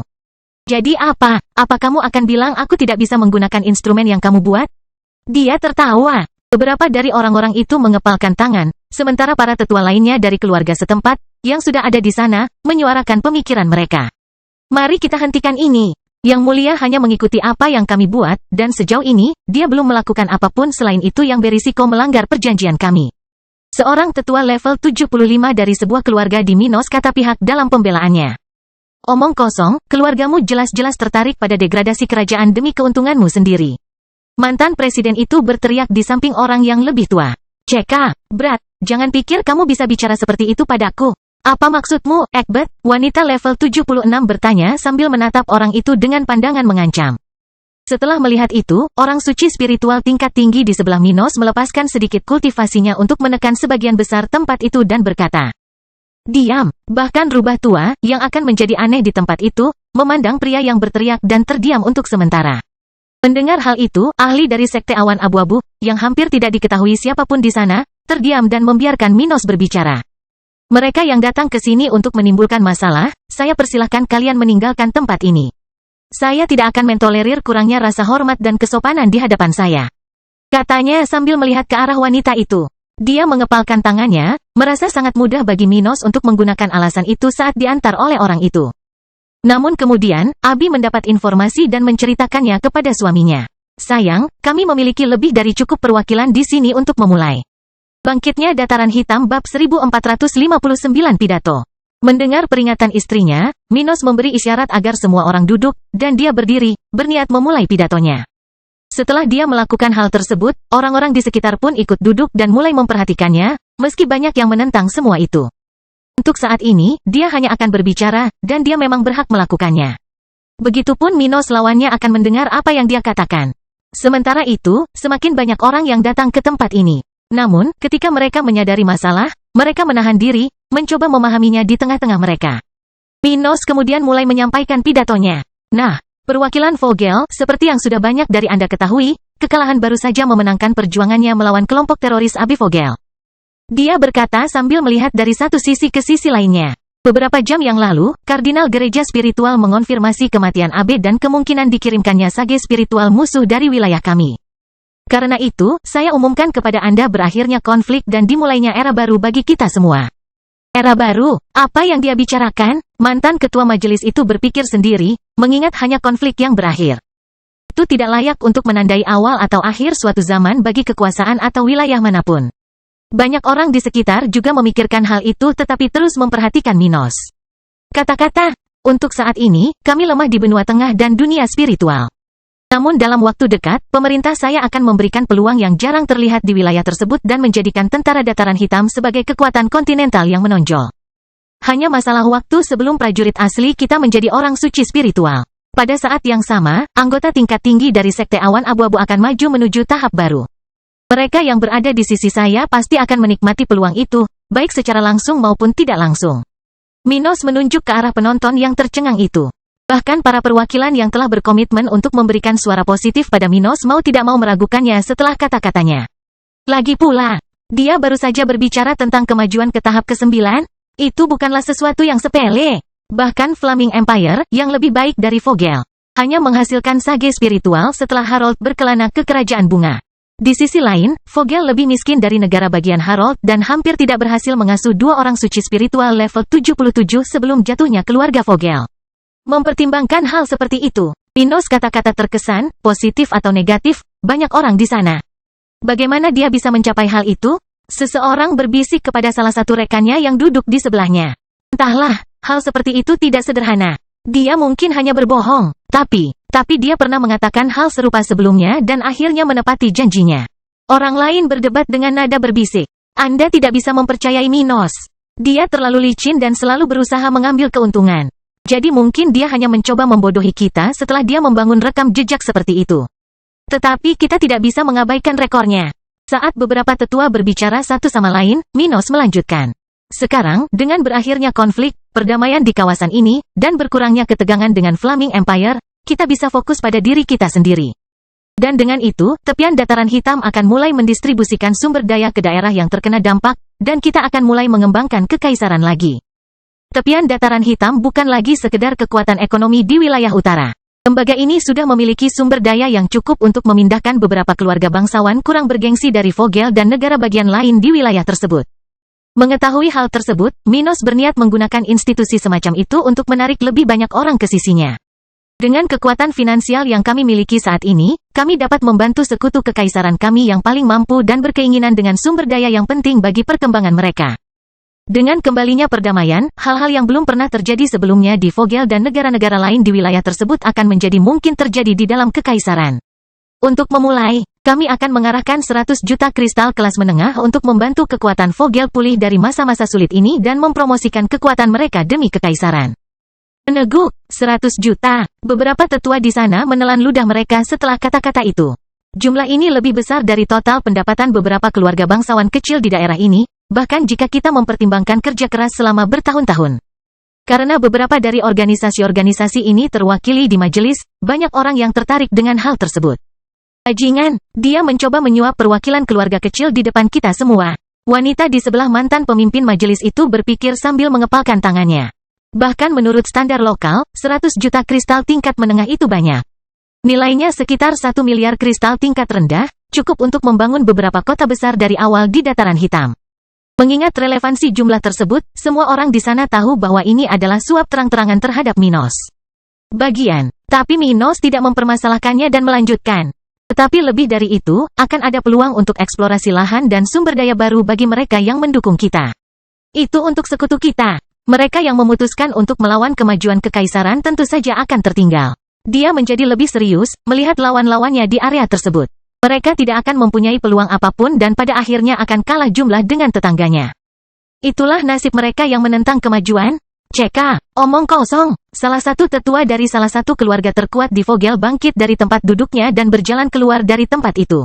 Jadi apa? Apa kamu akan bilang aku tidak bisa menggunakan instrumen yang kamu buat? Dia tertawa. Beberapa dari orang-orang itu mengepalkan tangan, sementara para tetua lainnya dari keluarga setempat, yang sudah ada di sana, menyuarakan pemikiran mereka. Mari kita hentikan ini. Yang mulia hanya mengikuti apa yang kami buat, dan sejauh ini, dia belum melakukan apapun selain itu yang berisiko melanggar perjanjian kami. Seorang tetua level 75 dari sebuah keluarga di Minos kata pihak dalam pembelaannya. Omong kosong, keluargamu jelas-jelas tertarik pada degradasi kerajaan demi keuntunganmu sendiri. Mantan presiden itu berteriak di samping orang yang lebih tua. Ceka, Brad, jangan pikir kamu bisa bicara seperti itu padaku. Apa maksudmu, Egbert? Wanita level 76 bertanya sambil menatap orang itu dengan pandangan mengancam. Setelah melihat itu, orang suci spiritual tingkat tinggi di sebelah Minos melepaskan sedikit kultivasinya untuk menekan sebagian besar tempat itu dan berkata, diam. Bahkan rubah tua, yang akan menjadi aneh di tempat itu, memandang pria yang berteriak dan terdiam untuk sementara. Mendengar hal itu, ahli dari Sekte Awan Abu-Abu, yang hampir tidak diketahui siapapun di sana, terdiam dan membiarkan Minos berbicara. Mereka yang datang ke sini untuk menimbulkan masalah, saya persilahkan kalian meninggalkan tempat ini. Saya tidak akan mentolerir kurangnya rasa hormat dan kesopanan di hadapan saya. Katanya sambil melihat ke arah wanita itu. Dia mengepalkan tangannya, merasa sangat mudah bagi Minos untuk menggunakan alasan itu saat diantar oleh orang itu. Namun kemudian, Abi mendapat informasi dan menceritakannya kepada suaminya. Sayang, kami memiliki lebih dari cukup perwakilan di sini untuk memulai. Bangkitnya Dataran Hitam bab 1459 pidato. Mendengar peringatan istrinya, Minos memberi isyarat agar semua orang duduk, dan dia berdiri, berniat memulai pidatonya. Setelah dia melakukan hal tersebut, orang-orang di sekitar pun ikut duduk dan mulai memperhatikannya, meski banyak yang menentang semua itu. Untuk saat ini, dia hanya akan berbicara, dan dia memang berhak melakukannya. Begitupun Minos lawannya akan mendengar apa yang dia katakan. Sementara itu, semakin banyak orang yang datang ke tempat ini. Namun, ketika mereka menyadari masalah, mereka menahan diri, mencoba memahaminya di tengah-tengah mereka. Minos kemudian mulai menyampaikan pidatonya. Nah, perwakilan Vogel, seperti yang sudah banyak dari Anda ketahui, kekalahan baru saja memenangkan perjuangannya melawan kelompok teroris AB Vogel. Dia berkata sambil melihat dari satu sisi ke sisi lainnya. Beberapa jam yang lalu, Kardinal Gereja Spiritual mengonfirmasi kematian AB dan kemungkinan dikirimkannya sage spiritual musuh dari wilayah kami. Karena itu, saya umumkan kepada Anda berakhirnya konflik dan dimulainya era baru bagi kita semua. Era baru? Apa yang dia bicarakan? Mantan ketua majelis itu berpikir sendiri, mengingat hanya konflik yang berakhir. Itu tidak layak untuk menandai awal atau akhir suatu zaman bagi kekuasaan atau wilayah manapun. Banyak orang di sekitar juga memikirkan hal itu tetapi terus memperhatikan Minos. Kata-kata, untuk saat ini, kami lemah di benua tengah dan dunia spiritual. Namun dalam waktu dekat, pemerintah saya akan memberikan peluang yang jarang terlihat di wilayah tersebut dan menjadikan tentara Dataran Hitam sebagai kekuatan kontinental yang menonjol. Hanya masalah waktu sebelum prajurit asli kita menjadi orang suci spiritual. Pada saat yang sama, anggota tingkat tinggi dari Sekte Awan Abu-Abu akan maju menuju tahap baru. Mereka yang berada di sisi saya pasti akan menikmati peluang itu, baik secara langsung maupun tidak langsung. Minos menunjuk ke arah penonton yang tercengang itu. Bahkan para perwakilan yang telah berkomitmen untuk memberikan suara positif pada Minos mau tidak mau meragukannya setelah kata-katanya. Lagi pula, dia baru saja berbicara tentang kemajuan ke tahap ke-9? Itu bukanlah sesuatu yang sepele. Bahkan Flaming Empire, yang lebih baik dari Vogel, hanya menghasilkan sage spiritual setelah Harold berkelana ke Kerajaan Bunga. Di sisi lain, Vogel lebih miskin dari negara bagian Harold dan hampir tidak berhasil mengasuh dua orang suci spiritual level 77 sebelum jatuhnya keluarga Vogel. Mempertimbangkan hal seperti itu, Minos kata-kata terkesan, positif atau negatif, banyak orang di sana. Bagaimana dia bisa mencapai hal itu? Seseorang berbisik kepada salah satu rekannya yang duduk di sebelahnya. Entahlah, hal seperti itu tidak sederhana. Dia mungkin hanya berbohong, tapi dia pernah mengatakan hal serupa sebelumnya dan akhirnya menepati janjinya. Orang lain berdebat dengan nada berbisik. Anda tidak bisa mempercayai Minos. Dia terlalu licin dan selalu berusaha mengambil keuntungan. Jadi mungkin dia hanya mencoba membodohi kita setelah dia membangun rekam jejak seperti itu. Tetapi kita tidak bisa mengabaikan rekornya. Saat beberapa tetua berbicara satu sama lain, Minos melanjutkan. Sekarang, dengan berakhirnya konflik, perdamaian di kawasan ini, dan berkurangnya ketegangan dengan Flaming Empire, kita bisa fokus pada diri kita sendiri. Dan dengan itu, tepian Dataran Hitam akan mulai mendistribusikan sumber daya ke daerah yang terkena dampak, dan kita akan mulai mengembangkan kekaisaran lagi. Tepian Dataran Hitam bukan lagi sekedar kekuatan ekonomi di wilayah utara. Lembaga ini sudah memiliki sumber daya yang cukup untuk memindahkan beberapa keluarga bangsawan kurang bergengsi dari Vogel dan negara bagian lain di wilayah tersebut. Mengetahui hal tersebut, Minos berniat menggunakan institusi semacam itu untuk menarik lebih banyak orang ke sisinya. Dengan kekuatan finansial yang kami miliki saat ini, kami dapat membantu sekutu kekaisaran kami yang paling mampu dan berkeinginan dengan sumber daya yang penting bagi perkembangan mereka. Dengan kembalinya perdamaian, hal-hal yang belum pernah terjadi sebelumnya di Vogel dan negara-negara lain di wilayah tersebut akan menjadi mungkin terjadi di dalam kekaisaran. Untuk memulai, kami akan mengarahkan 100 juta kristal kelas menengah untuk membantu kekuatan Vogel pulih dari masa-masa sulit ini dan mempromosikan kekuatan mereka demi kekaisaran. Meneguk, 100 juta. Beberapa tetua di sana menelan ludah mereka setelah kata-kata itu. Jumlah ini lebih besar dari total pendapatan beberapa keluarga bangsawan kecil di daerah ini, bahkan jika kita mempertimbangkan kerja keras selama bertahun-tahun. Karena beberapa dari organisasi-organisasi ini terwakili di majelis, banyak orang yang tertarik dengan hal tersebut. Bajingan, dia mencoba menyuap perwakilan keluarga kecil di depan kita semua. Wanita di sebelah mantan pemimpin majelis itu berpikir sambil mengepalkan tangannya. Bahkan menurut standar lokal, 100 juta kristal tingkat menengah itu banyak. Nilainya sekitar 1 miliar kristal tingkat rendah, cukup untuk membangun beberapa kota besar dari awal di Dataran Hitam. Mengingat relevansi jumlah tersebut, semua orang di sana tahu bahwa ini adalah suap terang-terangan terhadap Minos. Tapi Minos tidak mempermasalahkannya dan melanjutkan. Tetapi lebih dari itu, akan ada peluang untuk eksplorasi lahan dan sumber daya baru bagi mereka yang mendukung kita. Itu untuk sekutu kita. Mereka yang memutuskan untuk melawan kemajuan kekaisaran tentu saja akan tertinggal. Dia menjadi lebih serius, melihat lawan-lawannya di area tersebut. Mereka tidak akan mempunyai peluang apapun dan pada akhirnya akan kalah jumlah dengan tetangganya. Itulah nasib mereka yang menentang kemajuan. CK, omong kosong. Salah satu tetua dari salah satu keluarga terkuat di Vogel bangkit dari tempat duduknya dan berjalan keluar dari tempat itu.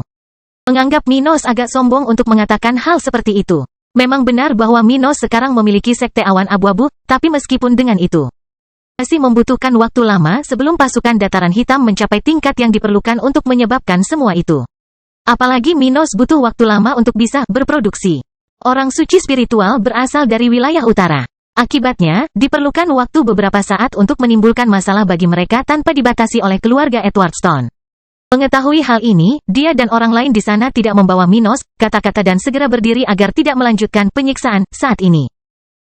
Menganggap Minos agak sombong untuk mengatakan hal seperti itu. Memang benar bahwa Minos sekarang memiliki sekte awan abu-abu, tapi meskipun dengan itu, masih membutuhkan waktu lama sebelum pasukan dataran hitam mencapai tingkat yang diperlukan untuk menyebabkan semua itu. Apalagi Minos butuh waktu lama untuk bisa berproduksi. Orang suci spiritual berasal dari wilayah utara. Akibatnya, diperlukan waktu beberapa saat untuk menimbulkan masalah bagi mereka tanpa dibatasi oleh keluarga Edward Stone. Mengetahui hal ini, dia dan orang lain di sana tidak membawa Minos, kata-kata dan segera berdiri agar tidak melanjutkan penyiksaan saat ini.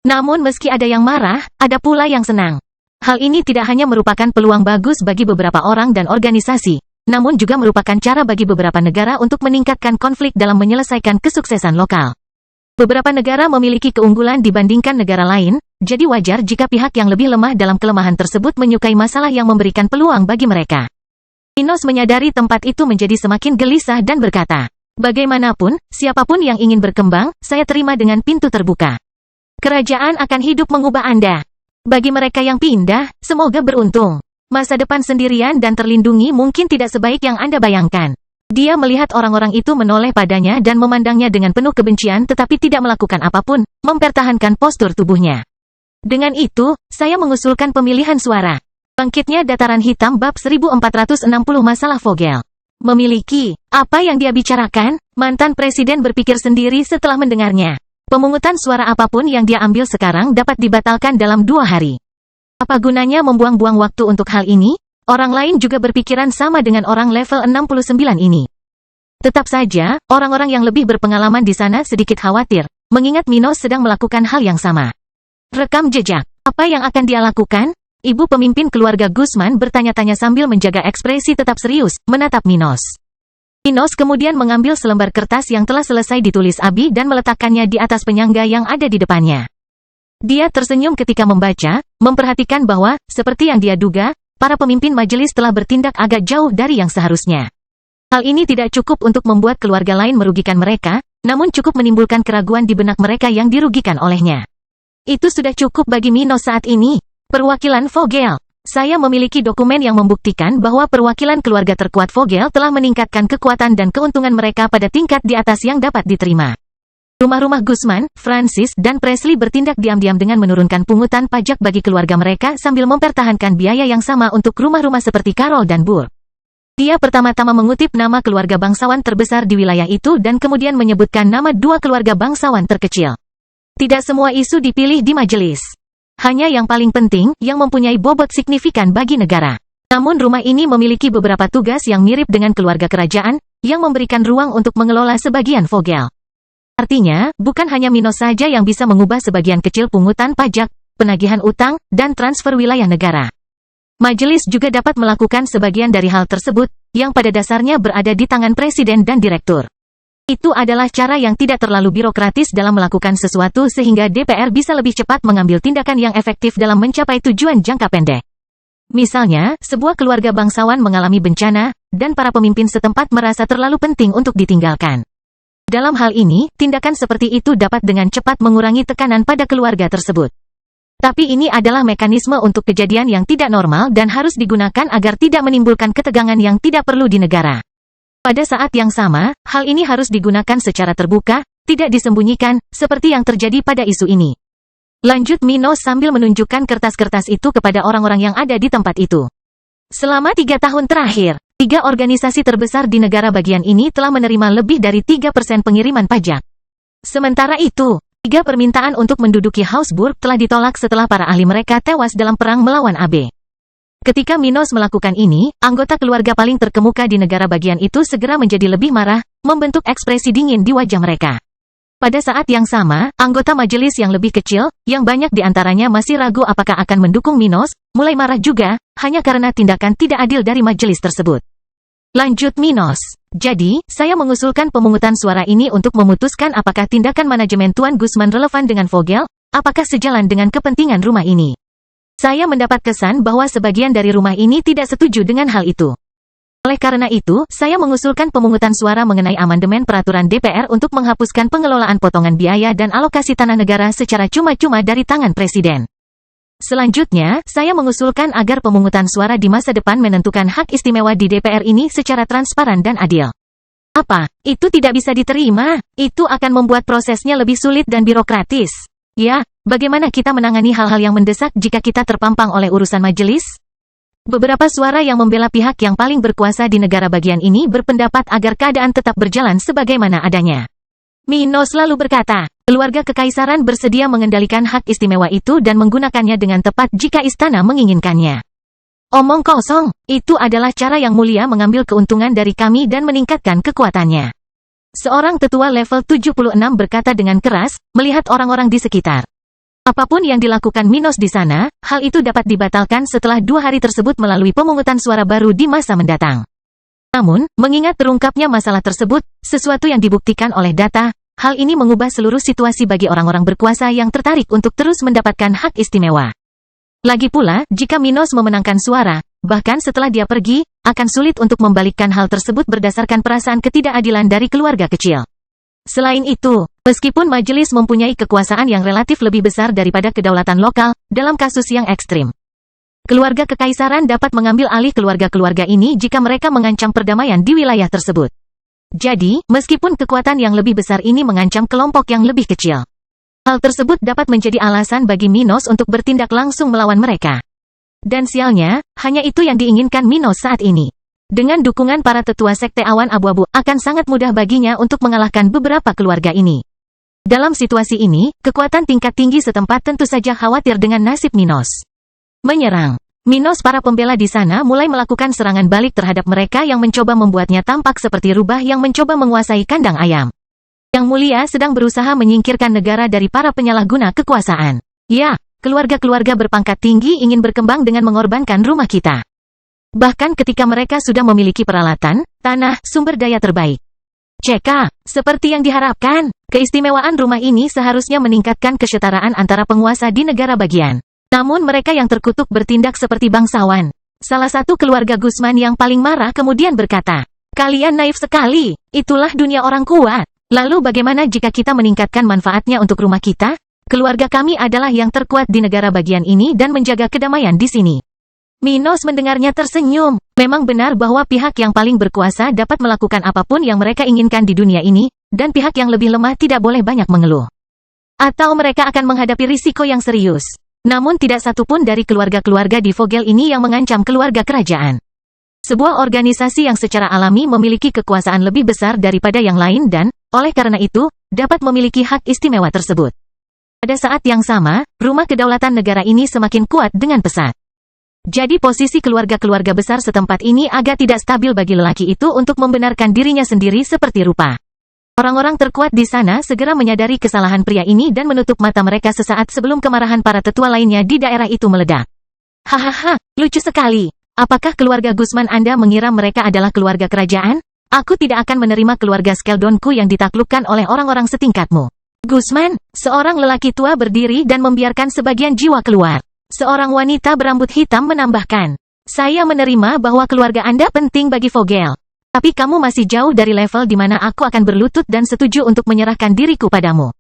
Namun meski ada yang marah, ada pula yang senang. Hal ini tidak hanya merupakan peluang bagus bagi beberapa orang dan organisasi, namun juga merupakan cara bagi beberapa negara untuk meningkatkan konflik dalam menyelesaikan kesuksesan lokal. Beberapa negara memiliki keunggulan dibandingkan negara lain, jadi wajar jika pihak yang lebih lemah dalam kelemahan tersebut menyukai masalah yang memberikan peluang bagi mereka. Minos menyadari tempat itu menjadi semakin gelisah dan berkata, bagaimanapun, siapapun yang ingin berkembang, saya terima dengan pintu terbuka. Kerajaan akan hidup mengubah Anda. Bagi mereka yang pindah, semoga beruntung. Masa depan sendirian dan terlindungi mungkin tidak sebaik yang Anda bayangkan. Dia melihat orang-orang itu menoleh padanya dan memandangnya dengan penuh kebencian tetapi tidak melakukan apapun, mempertahankan postur tubuhnya. Dengan itu, saya mengusulkan pemilihan suara. Bangkitnya Dataran Hitam bab 1460 masalah Vogel. Memiliki apa yang dia bicarakan? Mantan presiden berpikir sendiri setelah mendengarnya. Pemungutan suara apapun yang dia ambil sekarang dapat dibatalkan dalam 2 hari. Apa gunanya membuang-buang waktu untuk hal ini? Orang lain juga berpikiran sama dengan orang level 69 ini. Tetap saja, orang-orang yang lebih berpengalaman di sana sedikit khawatir, mengingat Minos sedang melakukan hal yang sama. Rekam jejak. Apa yang akan dia lakukan? Ibu pemimpin keluarga Guzman bertanya-tanya sambil menjaga ekspresi tetap serius, menatap Minos. Minos kemudian mengambil selembar kertas yang telah selesai ditulis Abi dan meletakkannya di atas penyangga yang ada di depannya. Dia tersenyum ketika membaca, memperhatikan bahwa, seperti yang dia duga, para pemimpin majelis telah bertindak agak jauh dari yang seharusnya. Hal ini tidak cukup untuk membuat keluarga lain merugikan mereka, namun cukup menimbulkan keraguan di benak mereka yang dirugikan olehnya. Itu sudah cukup bagi Minos saat ini. Perwakilan Vogel. Saya memiliki dokumen yang membuktikan bahwa perwakilan keluarga terkuat Vogel telah meningkatkan kekuatan dan keuntungan mereka pada tingkat di atas yang dapat diterima. Rumah-rumah Guzman, Francis, dan Presley bertindak diam-diam dengan menurunkan pungutan pajak bagi keluarga mereka sambil mempertahankan biaya yang sama untuk rumah-rumah seperti Carol dan Burr. Dia pertama-tama mengutip nama keluarga bangsawan terbesar di wilayah itu dan kemudian menyebutkan nama 2 keluarga bangsawan terkecil. Tidak semua isu dipilih di majelis. Hanya yang paling penting, yang mempunyai bobot signifikan bagi negara. Namun rumah ini memiliki beberapa tugas yang mirip dengan keluarga kerajaan, yang memberikan ruang untuk mengelola sebagian Vogel. Artinya, bukan hanya Minos saja yang bisa mengubah sebagian kecil pungutan pajak, penagihan utang, dan transfer wilayah negara. Majelis juga dapat melakukan sebagian dari hal tersebut, yang pada dasarnya berada di tangan presiden dan direktur. Itu adalah cara yang tidak terlalu birokratis dalam melakukan sesuatu sehingga DPR bisa lebih cepat mengambil tindakan yang efektif dalam mencapai tujuan jangka pendek. Misalnya, sebuah keluarga bangsawan mengalami bencana, dan para pemimpin setempat merasa terlalu penting untuk ditinggalkan. Dalam hal ini, tindakan seperti itu dapat dengan cepat mengurangi tekanan pada keluarga tersebut. Tapi ini adalah mekanisme untuk kejadian yang tidak normal dan harus digunakan agar tidak menimbulkan ketegangan yang tidak perlu di negara. Pada saat yang sama, hal ini harus digunakan secara terbuka, tidak disembunyikan, seperti yang terjadi pada isu ini. Lanjut Minos sambil menunjukkan kertas-kertas itu kepada orang-orang yang ada di tempat itu. Selama 3 tahun terakhir, 3 organisasi terbesar di negara bagian ini telah menerima lebih dari 3% pengiriman pajak. Sementara itu, 3 permintaan untuk menduduki Habsburg telah ditolak setelah para ahli mereka tewas dalam perang melawan AB. Ketika Minos melakukan ini, anggota keluarga paling terkemuka di negara bagian itu segera menjadi lebih marah, membentuk ekspresi dingin di wajah mereka. Pada saat yang sama, anggota majelis yang lebih kecil, yang banyak di antaranya masih ragu apakah akan mendukung Minos, mulai marah juga, hanya karena tindakan tidak adil dari majelis tersebut. Lanjut Minos. Jadi, saya mengusulkan pemungutan suara ini untuk memutuskan apakah tindakan manajemen Tuan Guzman relevan dengan Vogel, apakah sejalan dengan kepentingan rumah ini. Saya mendapat kesan bahwa sebagian dari rumah ini tidak setuju dengan hal itu. Oleh karena itu, saya mengusulkan pemungutan suara mengenai amandemen peraturan DPR untuk menghapuskan pengelolaan potongan biaya dan alokasi tanah negara secara cuma-cuma dari tangan Presiden. Selanjutnya, saya mengusulkan agar pemungutan suara di masa depan menentukan hak istimewa di DPR ini secara transparan dan adil. Apa? Itu tidak bisa diterima. Itu akan membuat prosesnya lebih sulit dan birokratis. Ya, bagaimana kita menangani hal-hal yang mendesak jika kita terpampang oleh urusan majelis? Beberapa suara yang membela pihak yang paling berkuasa di negara bagian ini berpendapat agar keadaan tetap berjalan sebagaimana adanya. Minos lalu berkata, keluarga kekaisaran bersedia mengendalikan hak istimewa itu dan menggunakannya dengan tepat jika istana menginginkannya. Omong kosong, itu adalah cara yang mulia mengambil keuntungan dari kami dan meningkatkan kekuatannya. Seorang tetua level 76 berkata dengan keras, melihat orang-orang di sekitar. Apapun yang dilakukan Minos di sana, hal itu dapat dibatalkan setelah 2 hari tersebut melalui pemungutan suara baru di masa mendatang. Namun, mengingat terungkapnya masalah tersebut, sesuatu yang dibuktikan oleh data, hal ini mengubah seluruh situasi bagi orang-orang berkuasa yang tertarik untuk terus mendapatkan hak istimewa. Lagi pula, jika Minos memenangkan suara, bahkan setelah dia pergi, akan sulit untuk membalikkan hal tersebut berdasarkan perasaan ketidakadilan dari keluarga kecil. Selain itu, meskipun majelis mempunyai kekuasaan yang relatif lebih besar daripada kedaulatan lokal, dalam kasus yang ekstrim, keluarga kekaisaran dapat mengambil alih keluarga-keluarga ini jika mereka mengancam perdamaian di wilayah tersebut. Jadi, meskipun kekuatan yang lebih besar ini mengancam kelompok yang lebih kecil, hal tersebut dapat menjadi alasan bagi Minos untuk bertindak langsung melawan mereka. Dan sialnya, hanya itu yang diinginkan Minos saat ini. Dengan dukungan para tetua sekte awan abu-abu, akan sangat mudah baginya untuk mengalahkan beberapa keluarga ini. Dalam situasi ini, kekuatan tingkat tinggi setempat tentu saja khawatir dengan nasib Minos. Menyerang. Minos para pembela di sana mulai melakukan serangan balik terhadap mereka yang mencoba membuatnya tampak seperti rubah yang mencoba menguasai kandang ayam. Yang Mulia sedang berusaha menyingkirkan negara dari para penyalahguna kekuasaan. Ya, keluarga-keluarga berpangkat tinggi ingin berkembang dengan mengorbankan rumah kita. Bahkan ketika mereka sudah memiliki peralatan, tanah, sumber daya terbaik. CK, seperti yang diharapkan, keistimewaan rumah ini seharusnya meningkatkan kesetaraan antara penguasa di negara bagian. Namun mereka yang terkutuk bertindak seperti bangsawan. Salah satu keluarga Guzman yang paling marah kemudian berkata, kalian naif sekali, itulah dunia orang kuat. Lalu bagaimana jika kita meningkatkan manfaatnya untuk rumah kita? Keluarga kami adalah yang terkuat di negara bagian ini dan menjaga kedamaian di sini. Minos mendengarnya tersenyum. Memang benar bahwa pihak yang paling berkuasa dapat melakukan apapun yang mereka inginkan di dunia ini, dan pihak yang lebih lemah tidak boleh banyak mengeluh. Atau mereka akan menghadapi risiko yang serius. Namun tidak satupun dari keluarga-keluarga di Vogel ini yang mengancam keluarga kerajaan. Sebuah organisasi yang secara alami memiliki kekuasaan lebih besar daripada yang lain dan, oleh karena itu, dapat memiliki hak istimewa tersebut. Pada saat yang sama, rumah kedaulatan negara ini semakin kuat dengan pesat. Jadi posisi keluarga-keluarga besar setempat ini agak tidak stabil bagi lelaki itu untuk membenarkan dirinya sendiri seperti rupa. Orang-orang terkuat di sana segera menyadari kesalahan pria ini dan menutup mata mereka sesaat sebelum kemarahan para tetua lainnya di daerah itu meledak. Hahaha, lucu sekali. Apakah keluarga Guzman Anda mengira mereka adalah keluarga kerajaan? Aku tidak akan menerima keluarga Skeldonku yang ditaklukkan oleh orang-orang setingkatmu. Guzman, seorang lelaki tua berdiri dan membiarkan sebagian jiwa keluar. Seorang wanita berambut hitam menambahkan, saya menerima bahwa keluarga Anda penting bagi Vogel. Tapi kamu masih jauh dari level di mana aku akan berlutut dan setuju untuk menyerahkan diriku padamu.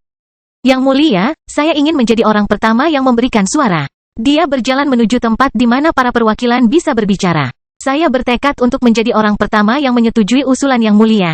Yang Mulia, saya ingin menjadi orang pertama yang memberikan suara. Dia berjalan menuju tempat di mana para perwakilan bisa berbicara. Saya bertekad untuk menjadi orang pertama yang menyetujui usulan Yang Mulia.